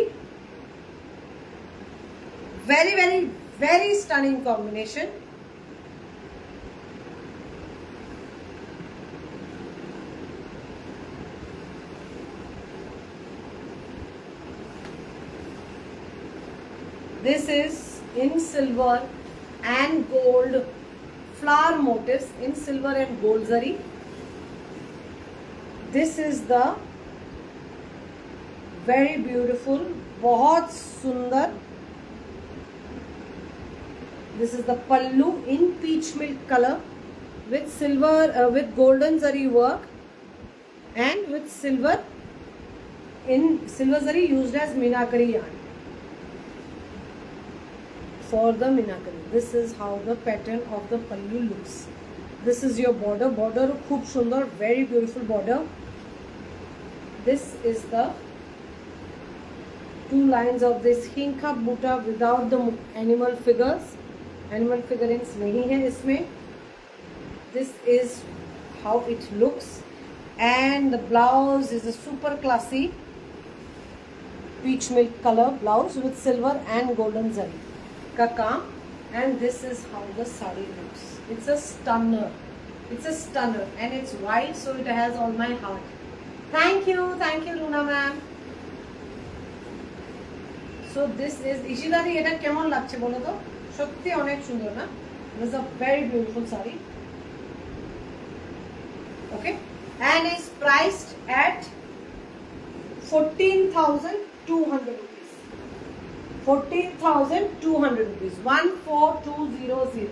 Very, very, very stunning combination. This is in silver and gold flower motifs in silver and gold zari. This is the very beautiful, बहुत सुंदर. This is the pallu in peach milk color with silver with golden zari work and with silver zari used as meenakari yarn. For the meenakari, this is how the pattern of the pallu looks. This is your border. Border khub sundar, very beautiful border. This is the 2 lines of this hinka buta without the animal figures. Animal figurines nahi hai isme. This is how it looks, and the blouse is a super classy. peach milk color blouse with silver and golden zari का काम. And this is how the sari looks. It's a stunner. It's a stunner and it's white, so it has all my heart. Thank you Runa ma'am. So this is Ishida di eta kemon lagche bolo to? Shotti onek sundor na? This is a very beautiful sari. Okay, and is priced at 14,200 rupees. 14,200 rupees. 14200.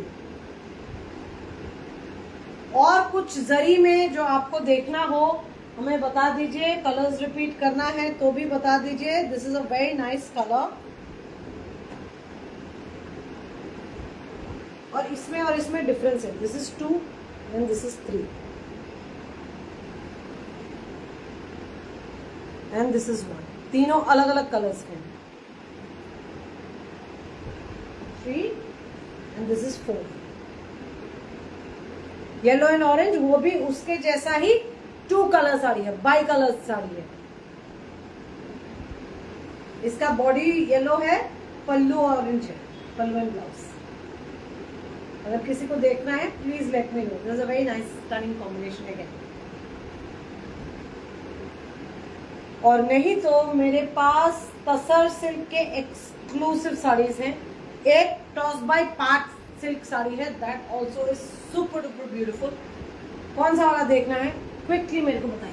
और कुछ जरी में जो आपको देखना हो हमें बता दीजिए. कलर्स रिपीट करना है तो भी बता दीजिए. This is a very nice colour. और इसमें डिफरेंस है. This is 2 and this is 3 and this is 1. तीनों अलग अलग कलर्स के हैं. 3 and this is 4. Yellow and orange, वो भी उसके जैसा ही 2 कलर साड़ी है, बाई कलर साड़ी है. इसका बॉडी येलो है, पल्लू ऑरेंज है, पल्लू एंड ब्लाउज. अगर किसी को देखना है please let me know. This is a very nice stunning combination again. और नहीं तो मेरे पास तसर सिल्क के एक्सक्लूसिव साड़ीज हैं. एक टॉस बाय पार्ट सिल्क साड़ी है, that also is super duper beautiful. कौन सा वाला देखना है क्विकली मेरे को बताइए.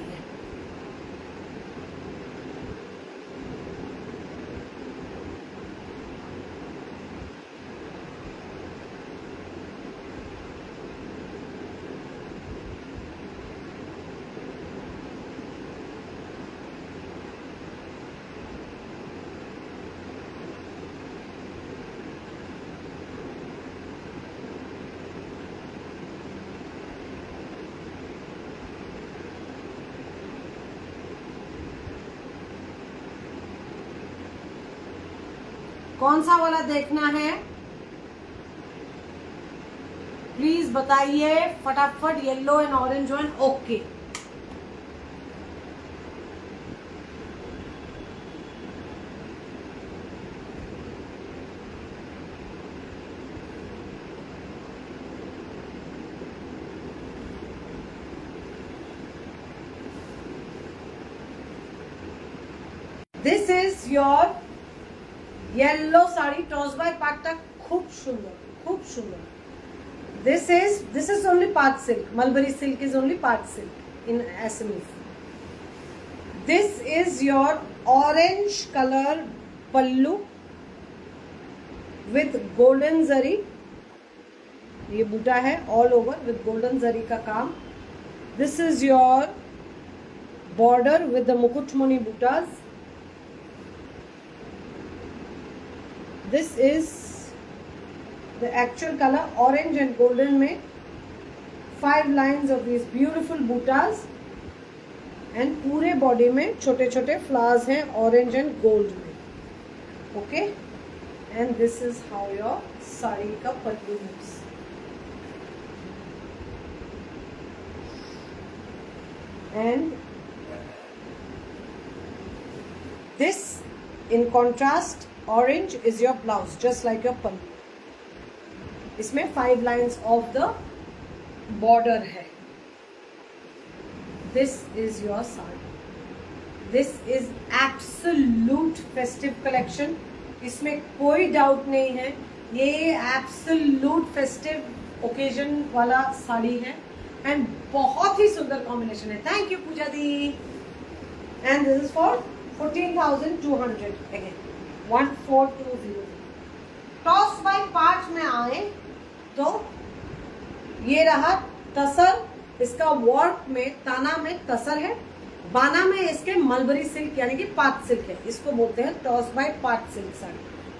कौन सा वाला देखना है प्लीज बताइए फटाफट. Yellow and orange and okay. This is your yellow sari tussar bye pat तक. खूब सुंदर, खूब सुंदर. This is only pat silk. Mulberry silk is only pat silk in Assamese. This is your orange colour pallu with golden zari. ये बूटा है all over with golden zari का काम. This is your border with the मुकुटमणि बूटाज. This is the actual color orange and golden में 5 lines of these beautiful buttas and पूरे body में छोटे छोटे flowers हैं orange and gold में. Okay, and this is how your sari का पल्लू looks. And this in contrast orange is your blouse just like your pallu. इसमें 5 lines of the border है. This is your sari. This is absolute festive collection. इसमें कोई doubt नहीं है, ये absolute festive occasion वाला साड़ी है and बहुत ही सुंदर कॉम्बिनेशन है. Thank you Puja di. And this is for 14,200 again. 1420. टॉस बाय पार्ट में आए तो ये रहा तसर. इसका वर्क में ताना में तसर है, बाना में इसके मलबरी सिल्क यानी कि पाट सिल्क है. इसको बोलते हैं टॉस बाय पाट सिल्क साड़ी.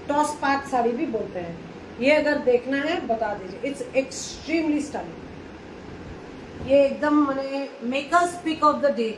टॉस पाट साड़ी भी बोलते हैं. ये अगर देखना है बता दीजिए. It's extremely styling. ये एकदम मैंने makers pick of the day.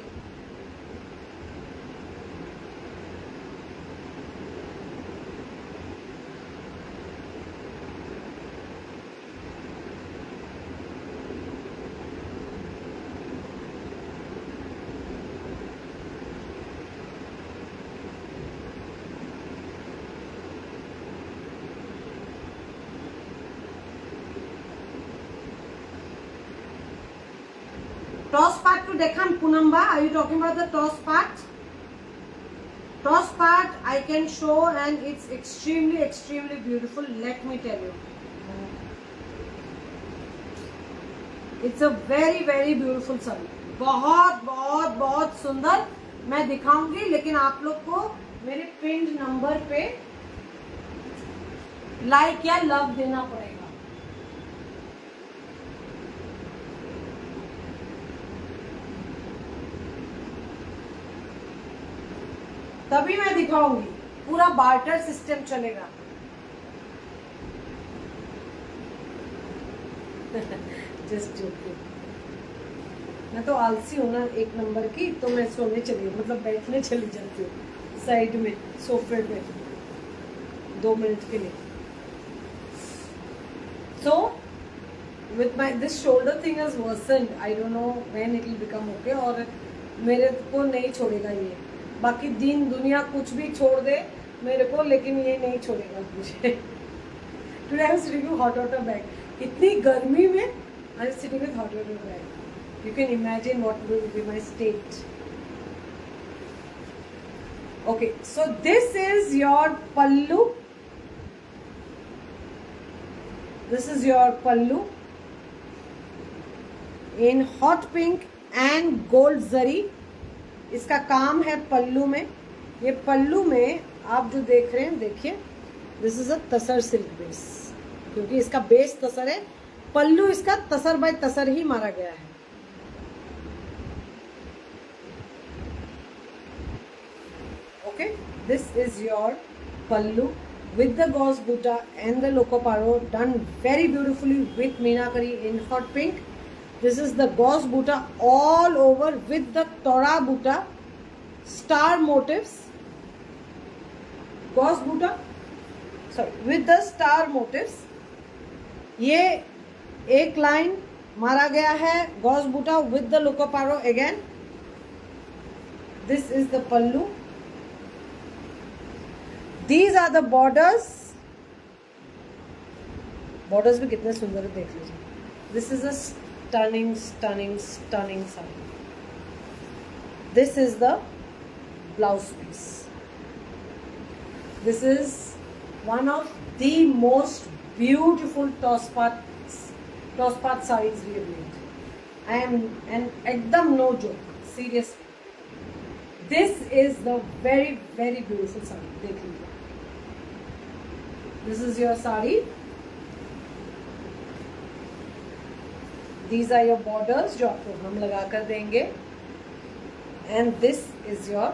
Tussar pat टू देखाम पुनम्बा, are you talking about the tussar pat? Toss part I can show and it's extremely beautiful, let me tell you. It's a very beautiful saree. बहुत सुंदर मैं दिखाऊंगी, लेकिन आप लोग को मेरे पिन्ड नंबर पे लाइक या लव देना पड़ेगा. तभी मैं दिखाऊंगी. पूरा बार्टर सिस्टम चलेगा. Just joking. मैं तो आलसी हूं ना एक नंबर की, तो मैं सोने चली मतलब बैठने चली जाती हूँ साइड में सोफे पे 2 मिनट के लिए. So with my this shoulder thing has worsened. I don't know when it will become okay. और मेरे को नहीं छोड़ेगा ये. बाकी दिन दुनिया कुछ भी छोड़ दे मेरे को, लेकिन ये नहीं छोड़ेगा मुझे. Today I am sitting with hot water bag. इतनी गर्मी में I am sitting with hot water bag. You can imagine what will be my state. Okay, so this is your pallu. This is your pallu in hot pink and gold zari. इसका काम है पल्लू में. ये पल्लू में आप जो देख रहे हैं, देखिए, this is a tussar silk base, क्योंकि इसका बेस तसर है. पल्लू इसका तसर बाय तसर ही मारा गया है. Okay, this is your pallu with the gauze butta and the loco paro, done very beautifully with meenakari in hot pink. This is the gauze butta all over with the tora butta star motifs. Gauze butta, sorry, with the star motifs. ये एक line मारा गया है gauze butta with the loco paro again. This is the pallu. These are the borders. Borders भी कितने सुंदर है, देख लीजिए. This is a stunning saree. This is the blouse piece. This is one of the most beautiful toss part sarees we have made. I am ekdam no joke, seriously. This is the very beautiful saree. देख लीजिए. This is your saree. These are your borders जो आपको हम लगा कर देंगे. And this is your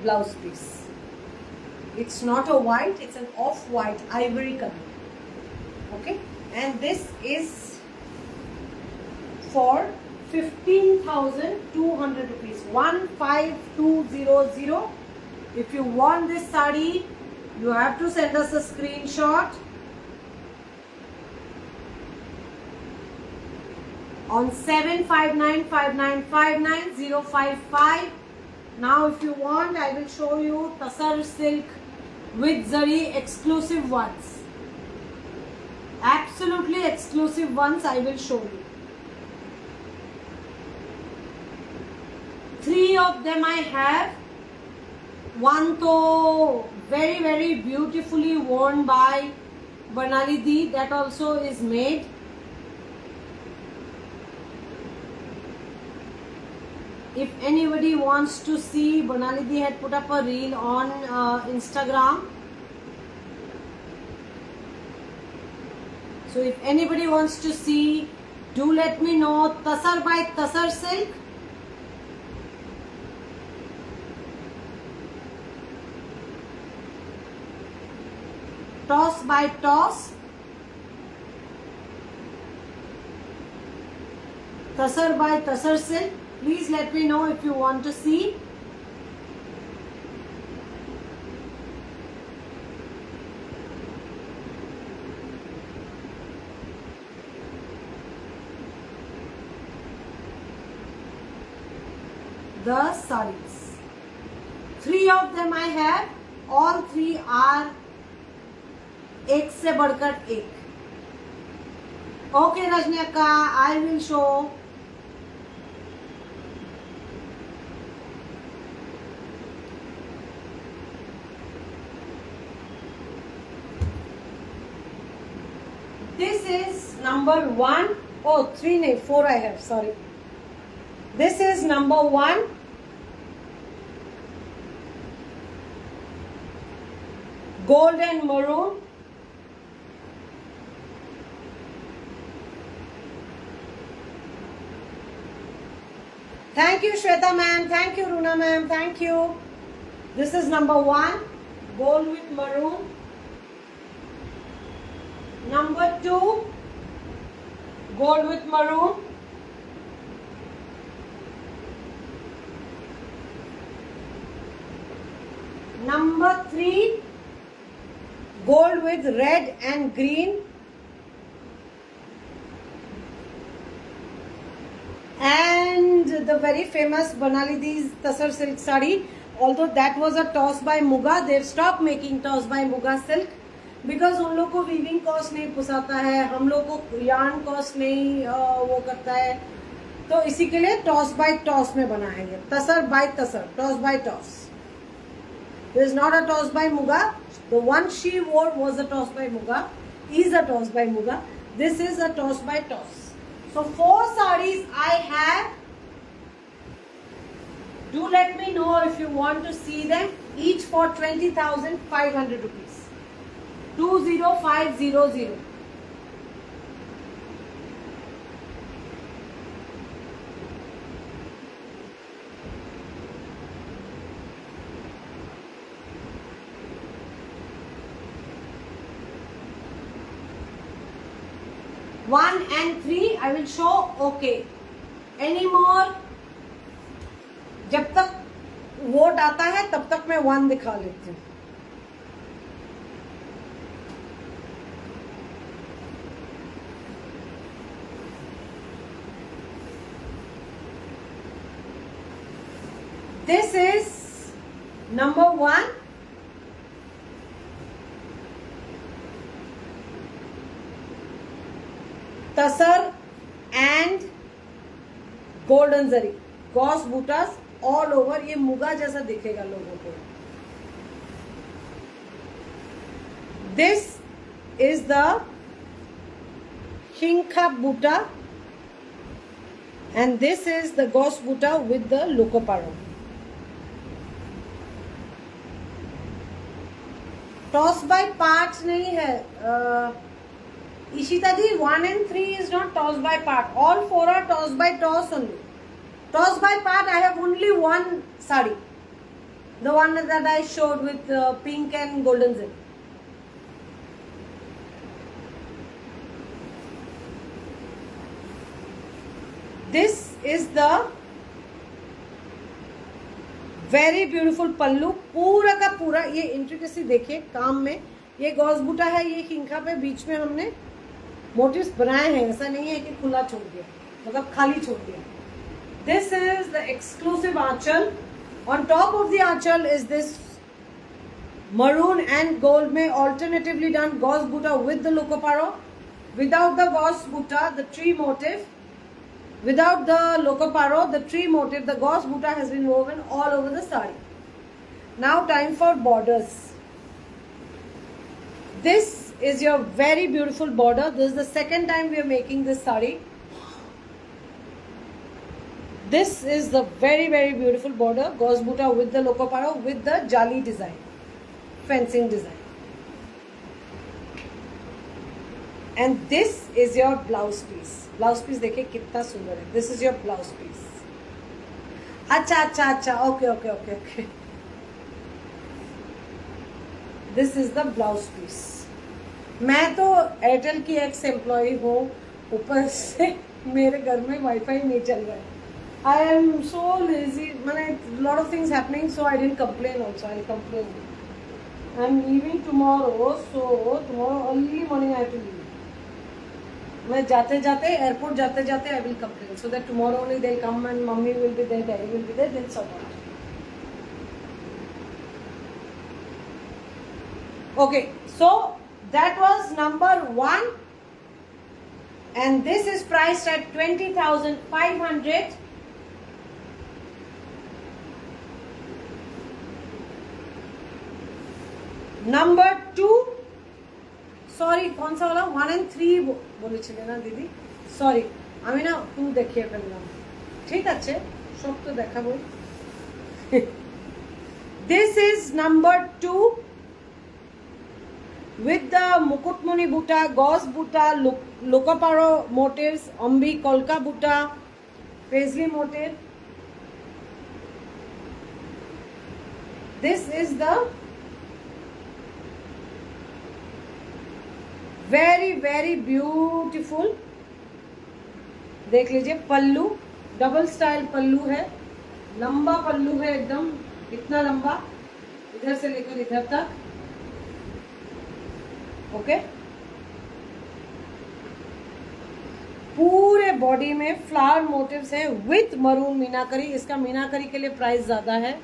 blouse piece. It's not a white, it's an off-white ivory color. Okay, and this is for 15,200 rupees. 15200. If you want this saree, you have to send us a screenshot on 7595959055. Now if you want, I will show you Tasar silk with zari exclusive ones. Absolutely exclusive ones I will show you. 3 of them I have. One to very beautifully worn by Banali Di, that also is made. If anybody wants to see, Banali Di had put up a reel on Instagram. So if anybody wants to see, do let me know. Tasar by Tasar silk. Toss by toss. Tasar by Tasar silk. Please let me know if you want to see. The sarees. 3 of them I have. All 3 are एक से बढ़कर एक. Okay Rajni अक्का, आई will show. This is number 1. Oh, 3 nahi, 4 I have, sorry. This is number 1. Gold and maroon. Thank you, Shweta ma'am. Thank you, Runa ma'am. Thank you. This is number 1. Gold with maroon. Number 2. Gold with maroon. Number 3. Gold with red and green. And the very famous Banalidi's Tasar silk sari. Although that was a toss by Muga, they've stopped making toss by Muga silk because उन लोग को weaving cost नहीं पुसाता है, हम लोग को yarn cost नहीं वो करता है, तो इसी के लिए टॉस बाय टॉस में बना है ये tussar by tussar, tussar by tussar. There is not a toss by Muga. The one she wore was a toss by Muga, is a toss by Muga. This is a toss by toss. So 4 sarees I have. Do let me know if you want to see them. Each for 20,500 rupees. 20500. One and 3 I will show. Okay. Any more? जब तक vote आता है तब तक मैं 1 दिखा लेती हूँ. This is number 1. Tasar and golden zari. Gauze bootas all over. ये मुगा जैसा दिखेगा लोगों को. This is the Hinkha buta and this is the gauze buta with the lokoparo. Toss by parts नहीं है. Ishita ji, 1 and 3 is not toss by part. All 4 are toss by toss only. Toss by part, I have only 1 sari. The one that I showed with pink and golden zip. This is the very beautiful pallu. पूरा का पूरा ये intricacy देखिए काम में. ये gauge बूटा है, ये खिंखा पे बीच में हमने मोटिव्स बनाए हैं. ऐसा नहीं है कि खुला छोड़ दिया, मतलब खाली छोड़ दिया. This is the exclusive aanchal. On top of the aanchal is this maroon and gold में alternatively done gauze buta with the lokoparo. Without the gauze buta, the tree motif. Without the lokoparo, the tree motif, the gauze buta has been woven all over the sari. Now time for borders. This is your very beautiful border. This is the second time we are making this sari. This is the very beautiful border, gauze buta with the lokoparo with the jali design, fencing design. And this is your blouse piece. Blouse piece देखिए कितना सुंदर है. This is your blouse piece. अच्छा. Okay. This is the blouse piece. मैं तो Airtel की x employ हूँ, ऊपर से मेरे घर में वाईफाई नहीं चल रहा है. I am so lazy. Lot of things happening, so I didn't complain also. I'll complain. I'm leaving tomorrow, so tomorrow early morning I have to leave. मैं जाते airport जाते I will complain, so that tomorrow only they'll come and mummy will be there, daddy will be there, they'll sort out. Okay, so that was number 1, and this is priced at 20,500. Number 2, sorry কোন সা वाला 1 and 3 বলেছিলেন না দিদি sorry আমি না 2 দেখিয়ে ফেললাম ঠিক আছে সব তো দেখাবো this is number 2 with the Mukutmuni buta gauze buta lokaparo motifs ombi kolka buta paisley motif. This is the very very beautiful देख लीजिए पल्लू डबल स्टाइल पल्लू है लंबा पल्लू है एकदम इतना लंबा इधर से लेकर इधर तक ओके पूरे बॉडी में फ्लावर मोटिव्स है विथ मरून मीनाकरी इसका मीनाकरी के लिए प्राइस ज्यादा है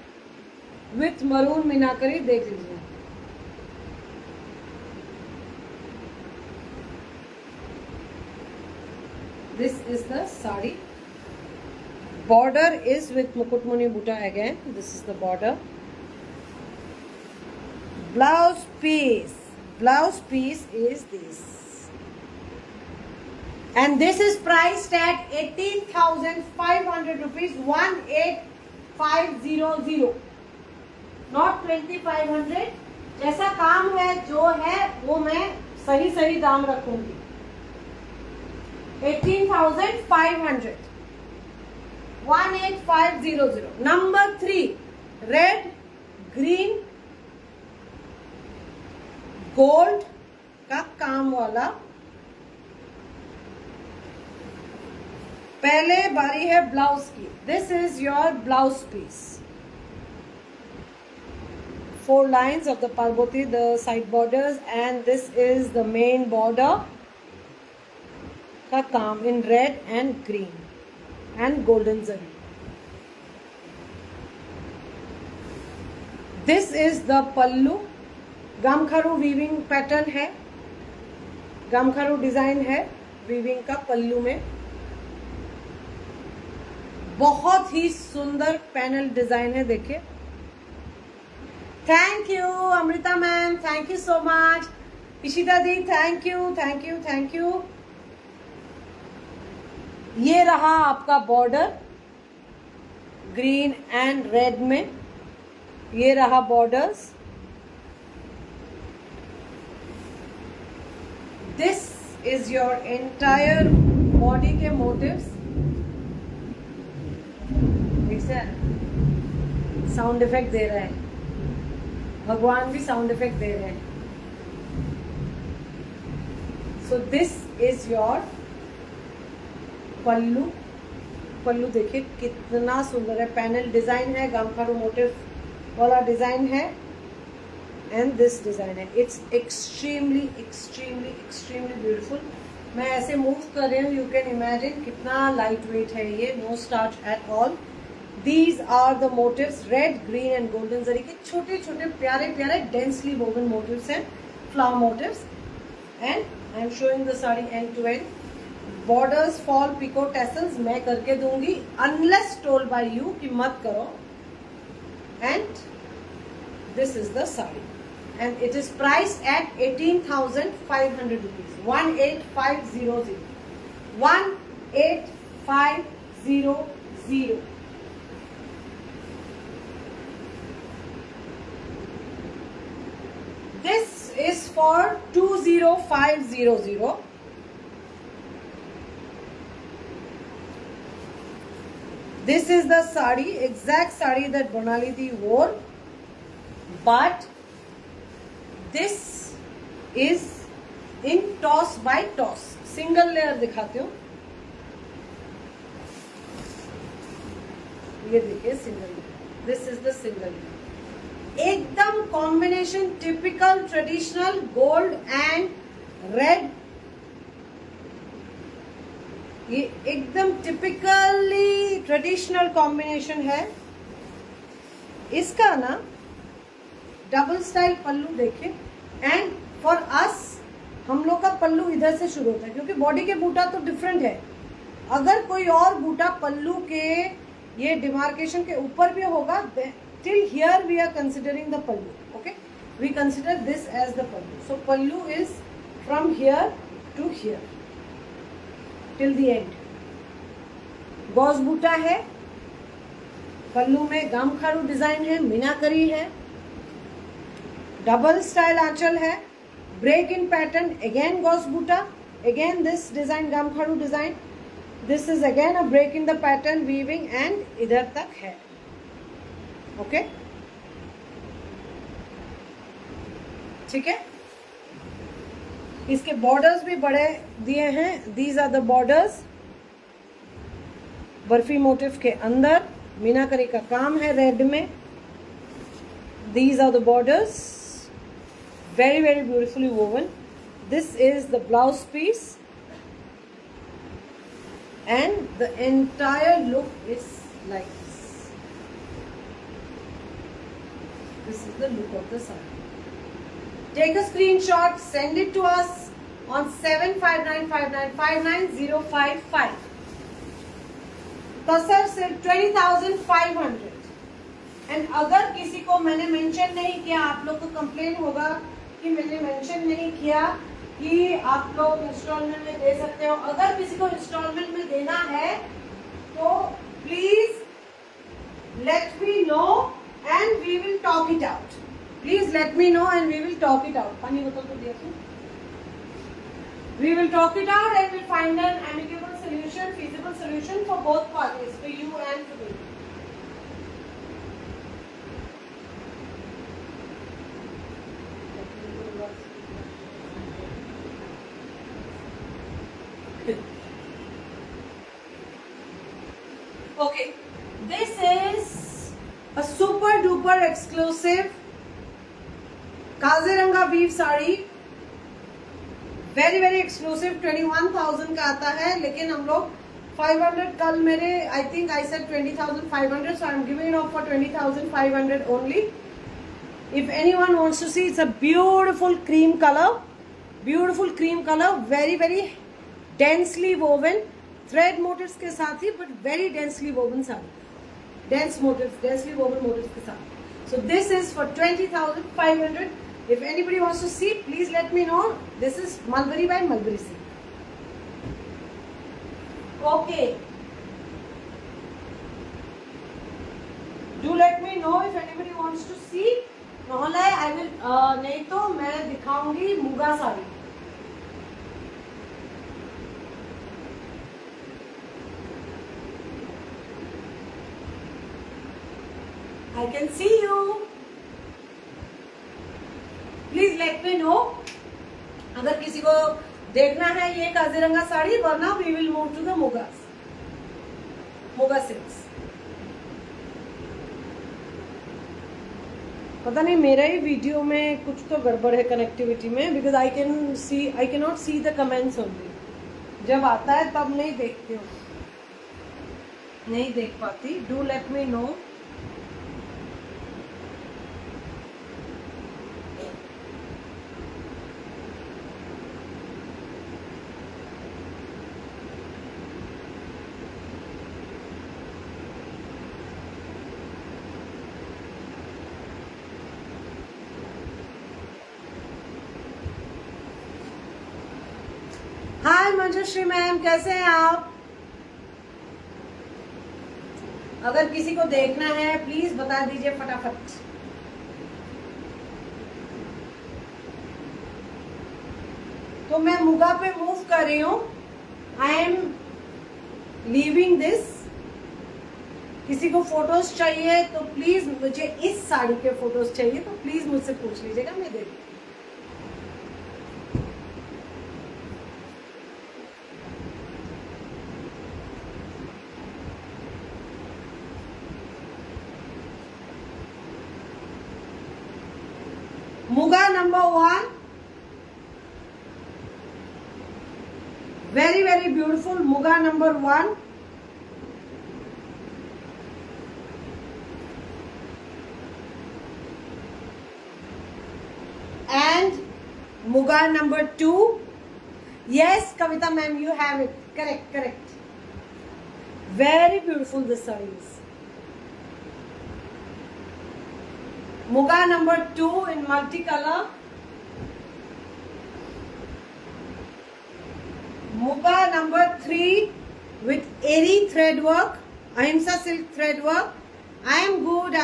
विथ मरून मीनाकरी देख लीजिए this is the sari border is with Mukutmuni buta again this is the border blouse piece is this and this is priced at 18,500 rupees 18,500 not 2,500 जैसा काम है जो है वो मैं सही सही दाम रखूंगी 18,500 18,500 number 3 red green gold का काम वाला पहले बारी है ब्लाउज की this is your blouse piece 4 lines of the Parboti the side borders and this is the main border का काम in red and green and golden zari. This is the pallu. Gamkharu weaving pattern है Gamkharu design है weaving का पल्लू में बहुत ही सुंदर panel design है देखिए thank you Amrita ma'am thank you so much Ishita the thank you thank you thank you ये रहा आपका बॉर्डर ग्रीन एंड रेड में ये रहा borders this is your entire body के मोटिव्स साउंड इफेक्ट दे रहे हैं भगवान भी साउंड इफेक्ट दे रहे हैं so this is your pallu pallu देखिए कितना सुंदर है पैनल डिजाइन है गामखारू मोटिव वाला डिजाइन है एंड दिस डिजाइन है it's extremely extremely extremely beautiful मैं ऐसे मूव कर रही हूँ यू कैन इमेजिन कितना लाइट वेट है ये no starch at all these are the motifs red green and golden zari के छोटे छोटे प्यारे प्यारे डेंसली वोवन मोटिव्स हैं flower motifs and I am showing the sari end to end borders fall pico tassels मैं करके दूंगी अनलेस टोल्ड बाय यू कि मत करो and this is the sari and it is priced eight 18,500 rupees 18,500 18,500 this is for 20,500 This is the sari, exact sari that Bonalidi wore, but this is in toss by toss. Single layer दिखाती हूँ. ये देखिए single layer. This is the single layer. एकदम combination typical traditional gold and red. ये एकदम typically traditional combination है इसका ना डबल स्टाइल पल्लू देखिए एंड फॉर अस हम लोग का पल्लू इधर से शुरू होता है क्योंकि बॉडी के बूटा तो डिफरेंट है अगर कोई और बूटा पल्लू के ये डिमार्केशन के ऊपर भी होगा till here we are considering the pallu okay we consider this as the pallu so pallu is from here to here till the end. गॉज बूटा है, पल्लू में गामखारू डिजाइन है, मीनाकरी है, डबल स्टाइल आंचल है, ब्रेक इन पैटर्न, अगेन गॉज बूटा, again this design Gamkharu design, this is again a break in the pattern weaving and इधर तक है. ओके ठीक है. इसके बॉर्डर्स भी बड़े दिए हैं. These are the borders. Barfi motif के अंदर मीनाकरी का काम है रेड में. These are the borders, very very beautifully woven. This is the blouse piece and the entire look is like this. This is the look of the sari. Take a screenshot, send it to us on 7595959055. Tussar सिर्फ 20,500. And अगर किसी को मैंने mention नहीं किया, आप लोग को कंप्लेन होगा कि मैंने मेंशन नहीं किया कि आप लोग इंस्टॉलमेंट में दे सकते हो. अगर किसी को इंस्टॉलमेंट में देना है तो please let me know and we will talk it out. Please let me know and we will talk it out. Pani bottle to diya tu. We will talk it out and we'll find an amicable solution, feasible solution for both parties, for you and for me. Okay, this is a super duper exclusive Kaziranga weave sari. Very very exclusive. 21,000 का आता है, लेकिन हम लोग 500 कल मेरे आई think I said 20,500, so I'm giving it off for 20,500 only. If anyone wants to see, it's a beautiful cream color, very very densely woven, thread motifs के साथ ही, but very densely woven sari, dense motifs, densely woven motifs के साथ. So this is for 20,500. If anybody wants to see, please let me know. This is Mulberry by Mulberry Silk. Okay. Do let me know if anybody wants to see. नॉले I will नहीं तो मैं दिखाऊंगी muga sari. I can see you. Please let me know अगर किसी को देखना है ये काजीरंगा साड़ी, वरना we will move to the muga silks. पता नहीं मेरा ही वीडियो में कुछ तो गड़बड़ है कनेक्टिविटी में, because I can not see the comments only. जब आता है तब नहीं देखती हूँ, नहीं देख पाती. Do let me know. Hi Manjushree ma'am, कैसे हैं आप? अगर किसी को देखना है प्लीज बता दीजिए फटाफट. तो मैं मुगा पे मूव कर रही हूँ. I am leaving this. किसी को फोटोज चाहिए तो प्लीज, मुझे इस साड़ी के फोटोज चाहिए तो प्लीज मुझसे पूछ लीजिएगा, मैं दे दूँ. Muga number 1, very very beautiful muga number 1. And muga number 2. Yes Kavita ma'am, you have it. Correct. Very beautiful this saree is. Muga number 2 in multicolor. Muga number 3 with airy thread work, Ahimsa silk thread work. I am good.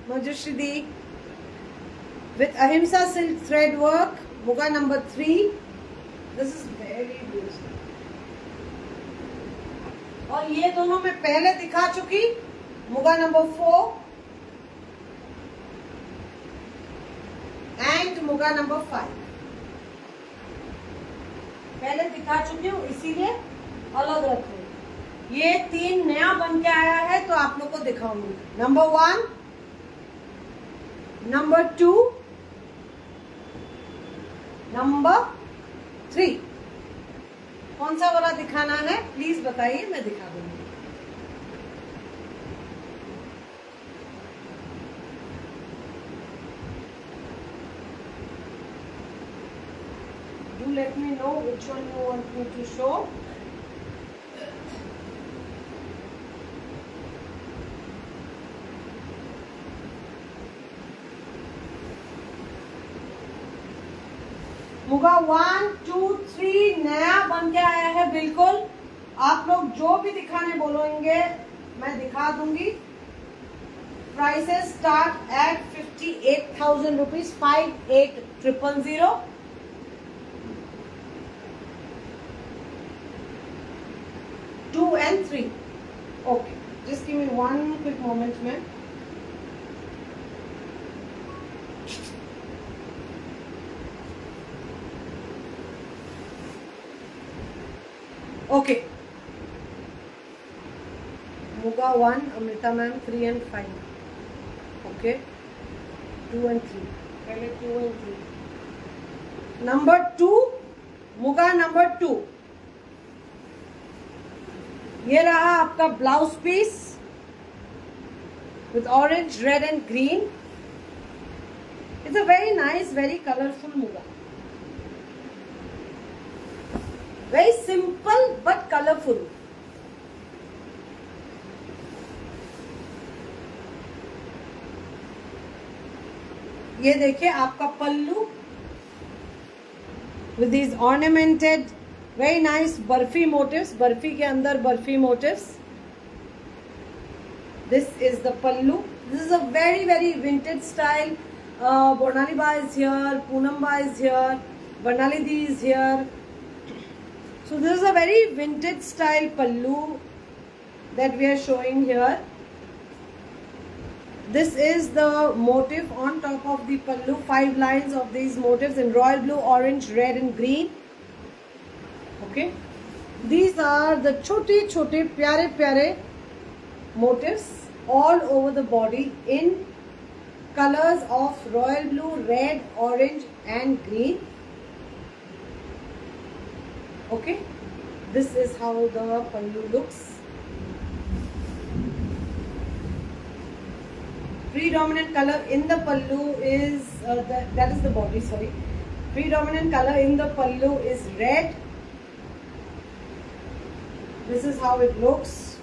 Majushridi. With Ahimsa silk thread work, Muga number 3. This is very beautiful. और ये दोनों मैं पहले दिखा चुकी. Muga number 4 and Muga number 5. पहले दिखा चुकी हूँ, इसीलिए अलग रख रही हूँ. ये 3 नया बन के आया है तो आप लोग को दिखाऊंगी. Number 1, number 2, number 3. कौन सा वाला दिखाना है प्लीज बताइए, मैं दिखा दूंगी. Do let me know which one you want me to show. Muga 1, 2, 3 नया बन के आया है बिल्कुल. आप लोग जो भी दिखाने बोलेंगे मैं दिखा दूंगी. Prices start at 58,000 rupees. 58,000. 2 and 3. Okay, just give me one quick moment, ma'am. Okay. Muga 1, Amrita ma'am, 3 and 5. Okay. 2 and 3. पहले 2 and 3. Number 2, Muga number 2. ये रहा आपका blouse piece with orange, red and green. It's a very nice, very colorful muga. Very simple but colorful. ये देखिए आपका पल्लू with these ornamented very nice barfi motifs. Barfi के अंदर barfi motifs. This is the pallu. This is a very very vintage style. Bornali Ba is here, Poonam Ba is here, Varnali Di is here. So this is a very vintage style pallu that we are showing here. This is the motif on top of the pallu. 5 lines of these motifs in royal blue, orange, red and green. Okay, these are the छोटे प्यारे motifs all over the body in colors of royal blue, red, orange and green. Okay, this is how the pallu looks. Predominant color in the pallu is that is the body, sorry. Predominant color in the pallu is red. This is how it looks.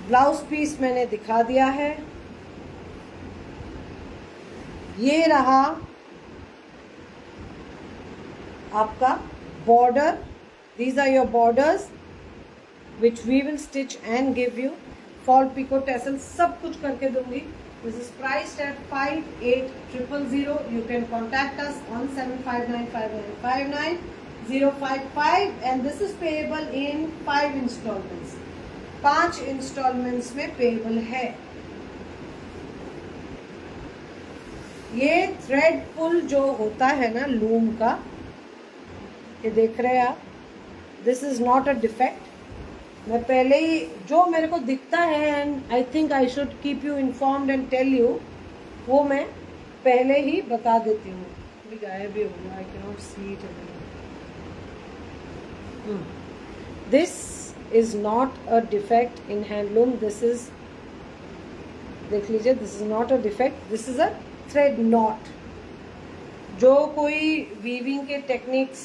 Blouse piece मैंने दिखा दिया है. ये रहा आपका border. These are your borders which we will stitch and give you. Fall picot tassel सब कुछ करके दूंगी. This is priced at 58,000. You can contact us on 7595959055 and this is payable in 5 installments. 5 installments में payable है. ये thread पुल जो होता है ना लूम का, ये देख रहे हैं आप. This is not a defect. मैं पहले ही जो मेरे को दिखता है and I think I should keep you informed and tell you, वो मैं पहले ही बता देती हूँ. अभी गायब भी होगा, आई can not see it. This is not a defect in handloom. This is, देख लीजिए, this is not a defect. This is a thread not. जो कोई वीविंग के टेक्निक्स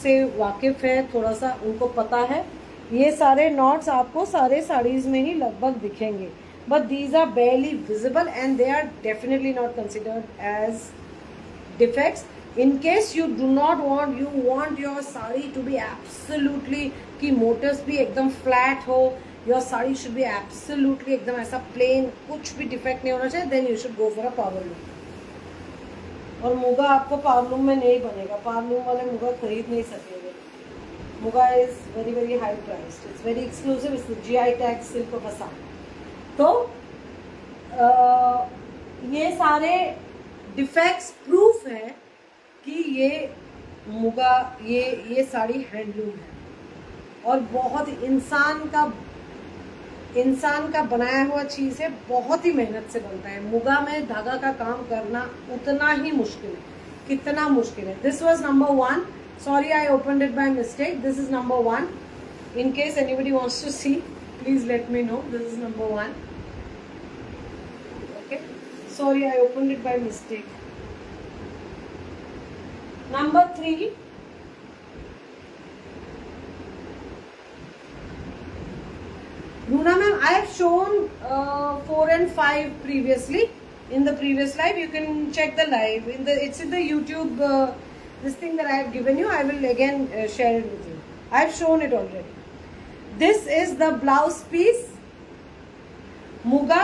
से वाकिफ है, थोड़ा सा उनको पता है, ये सारे नॉट्स आपको सारे साड़ीज में ही लगभग दिखेंगे. But these are barely visible and they are definitely not considered as defects. In case you do not want, you want your sari to be absolutely कि मोटिव्स भी एकदम फ्लैट हो, your sari should be absolutely एकदम ऐसा plain, कुछ भी defect नहीं होना चाहिए, then you should go for a power loom. और मुगा आपको पावर लूम में नहीं बनेगा, पावर लूम वाले मुगा खरीद नहीं सकेंगे। Muga is very very high priced, it's very exclusive, it's GI tag silk of Assam. तो ये सारे डिफेक्ट्स प्रूफ है कि ये मुगा, ये साड़ी हैंडलूम है और बहुत इंसान का बनाया हुआ चीज़ है, बहुत ही मेहनत से बनता है। मुगा में धागा का काम करना उतना ही मुश्किल है, कितना मुश्किल है। This was number 1, sorry I opened it by mistake, this is number 1। In case anybody wants to see, please let me know, this is number 1। Okay, sorry I opened it by mistake. Number 3, Runa ma'am, I have shown 4 and 5 previously in the previous live. You can check the live it's in the YouTube this thing that I have given you. I will again share it with you. I have shown it already. This is the blouse piece, muga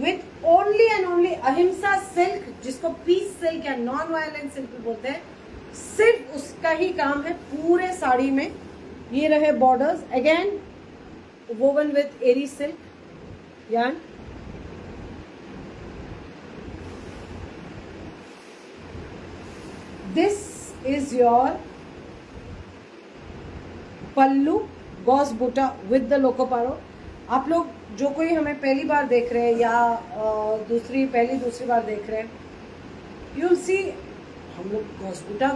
with only and only ahimsa silk, जिसको piece silk या non violent silk बोलते हैं, सिर्फ उसका ही काम है पूरे साड़ी में। ये रहे borders, again woven with eri silk yarn। This is your pallu, gauze butta with the lokoparo। आप लोग जो कोई हमें पहली बार देख रहे हैं या दूसरी बार देख रहे हैं, you'll see हम लोग gauze butta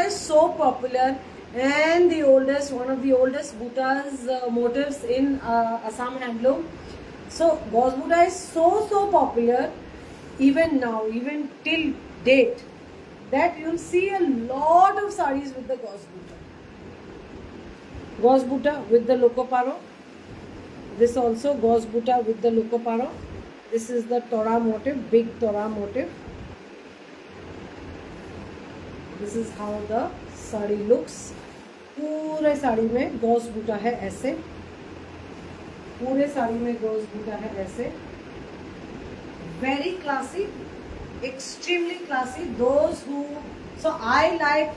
is so popular and the oldest, one of the oldest buttas motifs in Assam handloom। So gauze butta is so popular even now, even till date, that you'll see a lot of sarees with the gauze butta with the lokoparo। This also gauze butta with the lokoparo। This is the tora motif, big tora motif। This is how the sari looks। पूरे साड़ी में gauge बूटा है ऐसे, पूरे साड़ी में gauge बूटा है ऐसे। Very classy, extremely classy। Those who, so I like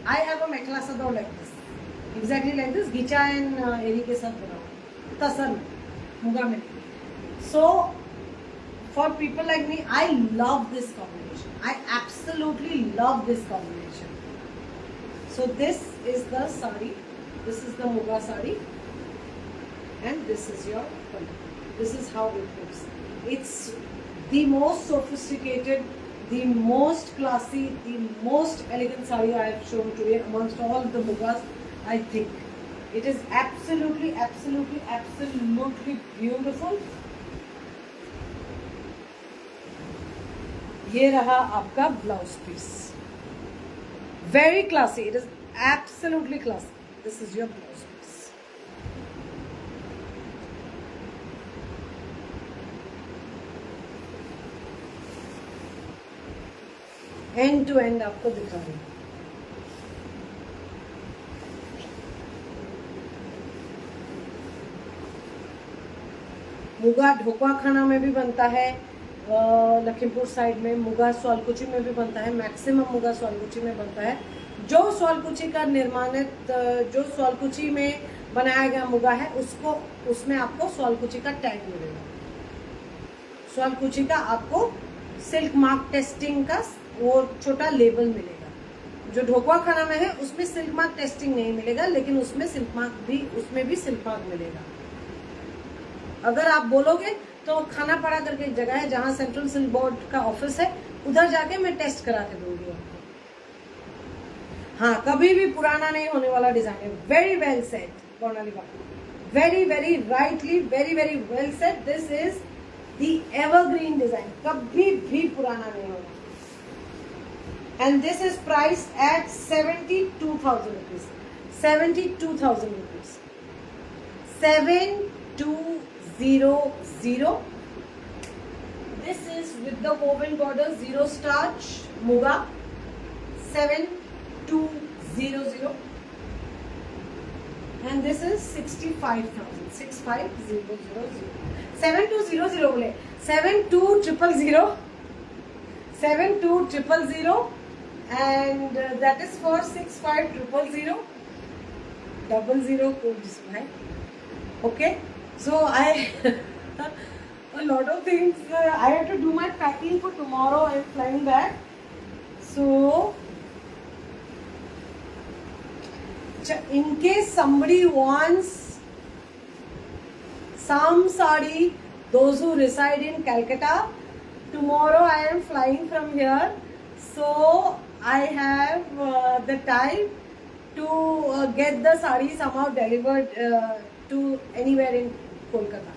I have a mekhela sador like this, exactly like this, गीचा एंड एरी के साथ बना हुआ तसर में, मुगा में। So for people like me, I love this combination, I absolutely love this combination। So this is the sari, this is the muga sari, and this is your pallu। This is how it looks। It's the most sophisticated, the most classy, the most elegant sari I have shown today amongst all the mugas, I think। It is absolutely beautiful। ये रहा आपका blouse piece, very classy, it is absolutely classy। This is your blouse piece। End to end आपको दिखा रही हूँ। मुगा ढोका खाना में भी बनता है, लखीमपुर साइड में मुगा स्वालकुची में भी बनता है, मैक्सिमम मुगा स्वालकुची में बनता है। जो स्वालकुची का निर्माणित, जो स्वालकुची में बनाया गया मुगा है, उसको, उसमें आपको स्वालकुची का टैग मिलेगा। स्वालकुची का आपको सिल्क मार्क टेस्टिंग का वो छोटा लेबल मिलेगा। जो ढोकवा खाना में है उसमें सिल्क मार्क टेस्टिंग नहीं मिलेगा, लेकिन उसमें सिल्क मार्क भी, उसमें भी सिल्क मार्क मिलेगा। अगर आप बोलोगे तो खाना पड़ा करके एक जगह है जहां सेंट्रल सिल्क बोर्ड का ऑफिस है, उधर जाके मैं टेस्ट करा के दूंगी आपको। हाँ, कभी भी पुराना नहीं होने वाला डिजाइन है। Very well set Barnali babu, very very rightly, very very well set. This is the evergreen design, कभी भी पुराना नहीं होगा। And this is price at 72,000 rupees. 72,000 rupees, 7200। This is with the woven border, zero starch muga, 7200, and this is 65,000, 65000, 7200 बोले, 72000, 72000, and that is for 65000, 00 code है. Okay, so I a lot of things. I have to do my packing for tomorrow. I am flying back, so in case somebody wants some sari, those who reside in Calcutta, tomorrow I am flying from here, so I have the time to get the sari somehow delivered to anywhere in Kolkata.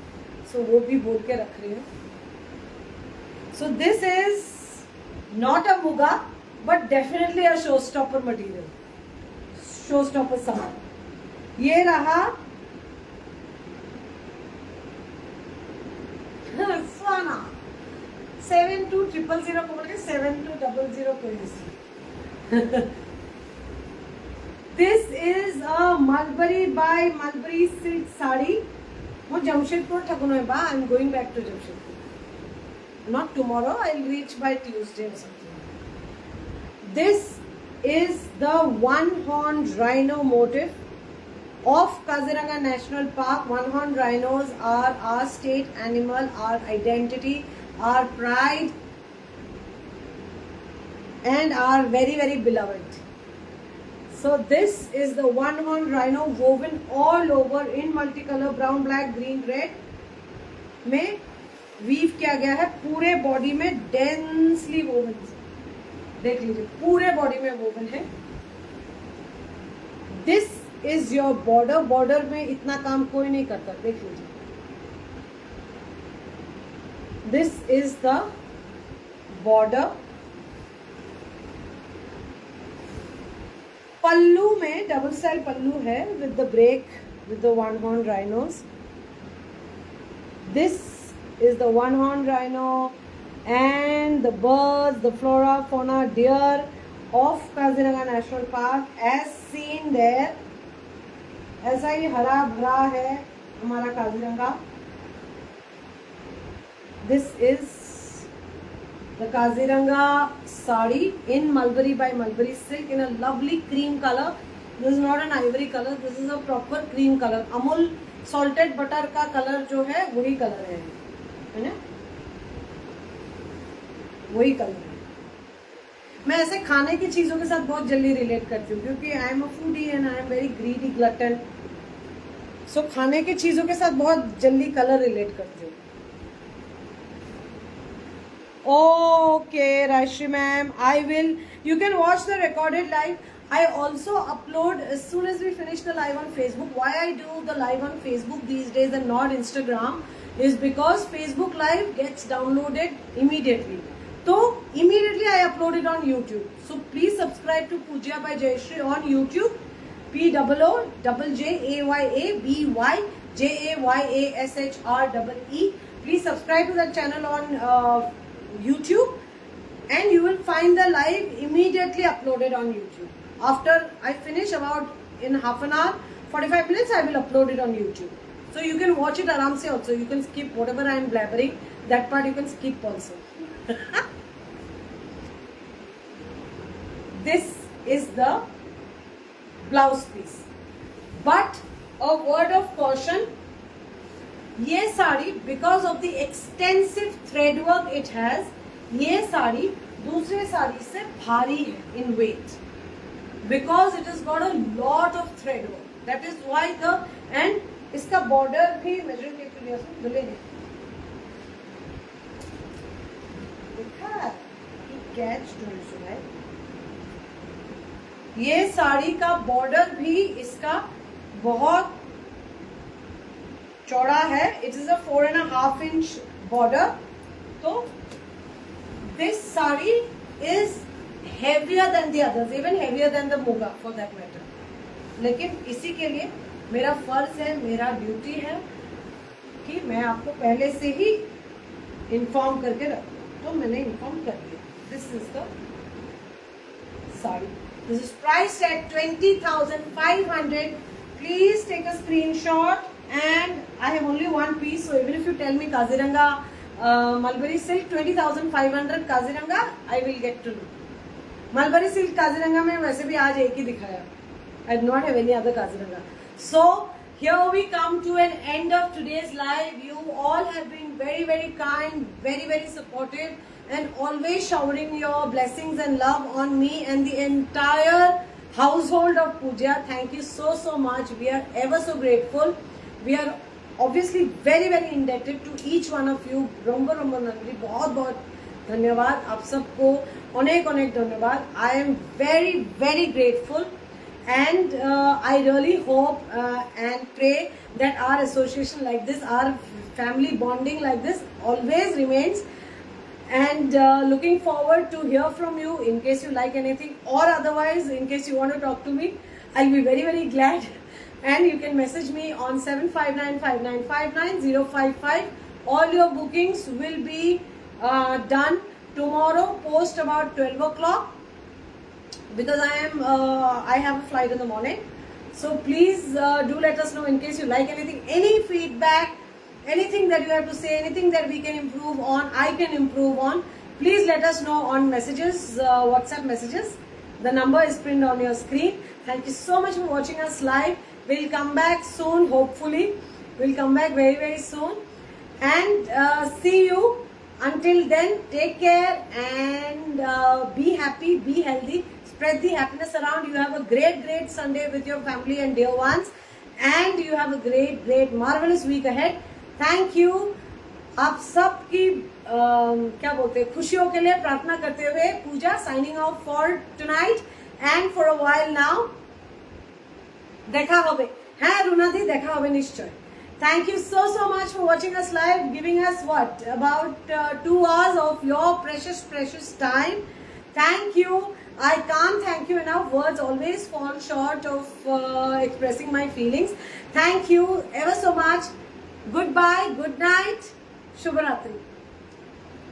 So वो भी बोल के रख रही हूँ. So this is not a muga, but definitely a showstopper material. Showstopper सामान. ये रहा स्वाना 72000 को बोल के 7200 को. This is a Mulberry by Mulberry silk sari. वो जमशेदपुर ठकुनोई बा. I'm going back to Jamshedpur. Not tomorrow. I'll reach by Tuesday or something. This is the one-horned rhino motif of Kaziranga National Park. One-horned rhinos are our state animal, our identity, our pride, and are very, very beloved. So this is the one-horned rhino woven all over in multicolor brown, black, green, red में weave किया गया है. पूरे body में densely woven, देख लीजिए पूरे body में वोवन है. This is your border. Border में इतना काम कोई नहीं करता, देख लीजिए. This is the border. Pallu में डबल स्टाइल पल्लू है with the break, with the one horn rhinos. This is the one horn rhino and the birds, the flora, fauna, deer of Kaziranga National Park as seen there. ऐसा ही हरा भरा है हमारा Kaziranga. This is the Kaziranga sari in Mulberry by Mulberry silk in a lovely cream color. This is not an ivory color. This is a proper cream color. Amul salted butter का colour जो है वही colour है ना, वही colour है. मैं ऐसे खाने की चीजों के साथ बहुत जल्दी रिलेट करती हूँ क्योंकि I am a foodie and I am very greedy glutton. So खाने की चीजों के साथ बहुत जल्दी कलर रिलेट करती हूँ. Okay Rajshree ma'am, I will, you can watch the recorded live. I also upload as soon as we finish the live on Facebook. Why I do the live on Facebook these days and not Instagram is because Facebook live gets downloaded immediately. So immediately I upload it on YouTube. So please subscribe to Pujya by Jayashree on YouTube. POOJAYABYJAYASHREE. Please subscribe to that channel on YouTube, and you will find the live immediately uploaded on YouTube. After I finish, about in half an hour, 45 minutes, I will upload it on YouTube. So you can watch it aram se also. You can skip whatever I am blabbering. That part you can skip also. This is the blouse piece. But a word of caution. ये sari because of the extensive thread work it has, ये साड़ी दूसरे साड़ी से भारी है in weight. Because it has got a lot of thread work. That is why the, and इसका border भी measure करके लिया सुन डलेंगे. देखा कि catch don't you right? ये साड़ी का border भी इसका बहुत चौड़ा है. It is a 4.5 inch border. तो this saree is heavier than the others, even heavier than the muga for that matter. लेकिन इसी के लिए मेरा फर्ज है, मेरा ड्यूटी है कि मैं आपको पहले से ही इन्फॉर्म करके रखो, तो मैंने इन्फॉर्म कर दिया. This is the sari. This is priced at 20,500. Please take a screenshot, and I have only one piece. So even if you tell me Kaziranga Mulberry silk 20,500 Kaziranga, I will get to know. Mulberry silk Kaziranga में वैसे भी आज एक ही दिखाया. I do not have any other Kaziranga. So here we come to an end of today's live. You all have been very, very kind, very, very supportive, and always showering your blessings and love on me and the entire household of Pooja. Thank you so, so much. We are ever so grateful. We are obviously very, very indebted to each one of you. Rombo Rombo Nandri, बहुत बहुत धन्यवाद आप सबको, अनेक अनेक धन्यवाद. I am very, very grateful. And I really hope and pray that our association like this, our family bonding like this always remains. And looking forward to hear from you in case you like anything, or otherwise in case you want to talk to me. I'll be very, very glad. And you can message me on 7595959055. All your bookings will be done tomorrow post about 12 o'clock. Because I have a flight in the morning. So please do let us know in case you like anything, any feedback, anything that you have to say, anything that we can improve on, I can improve on. Please let us know on messages, WhatsApp messages. The number is pinned on your screen. Thank you so much for watching us live. We'll come back soon, hopefully. We'll come back very, very soon. And see you. Until then, take care and be happy, be healthy. Spread the happiness around. You have a great, great Sunday with your family and dear ones. And you have a great, great, marvelous week ahead. Thank you. आप सब की क्या बोलते हैं, खुशियों के लिए प्रार्थना करते हुए पूजा signing off for tonight and for a while now. দেখা হবে, হ্যাঁ রুনাদি, দেখা হবে নিশ্চয়. Thank you so, so much for watching us live, giving us what, about 2 hours of your precious, precious time. Thank you. I can't thank you enough. Words always fall short of expressing my feelings. Thank you ever so much. Goodbye, good night, Shubharatri.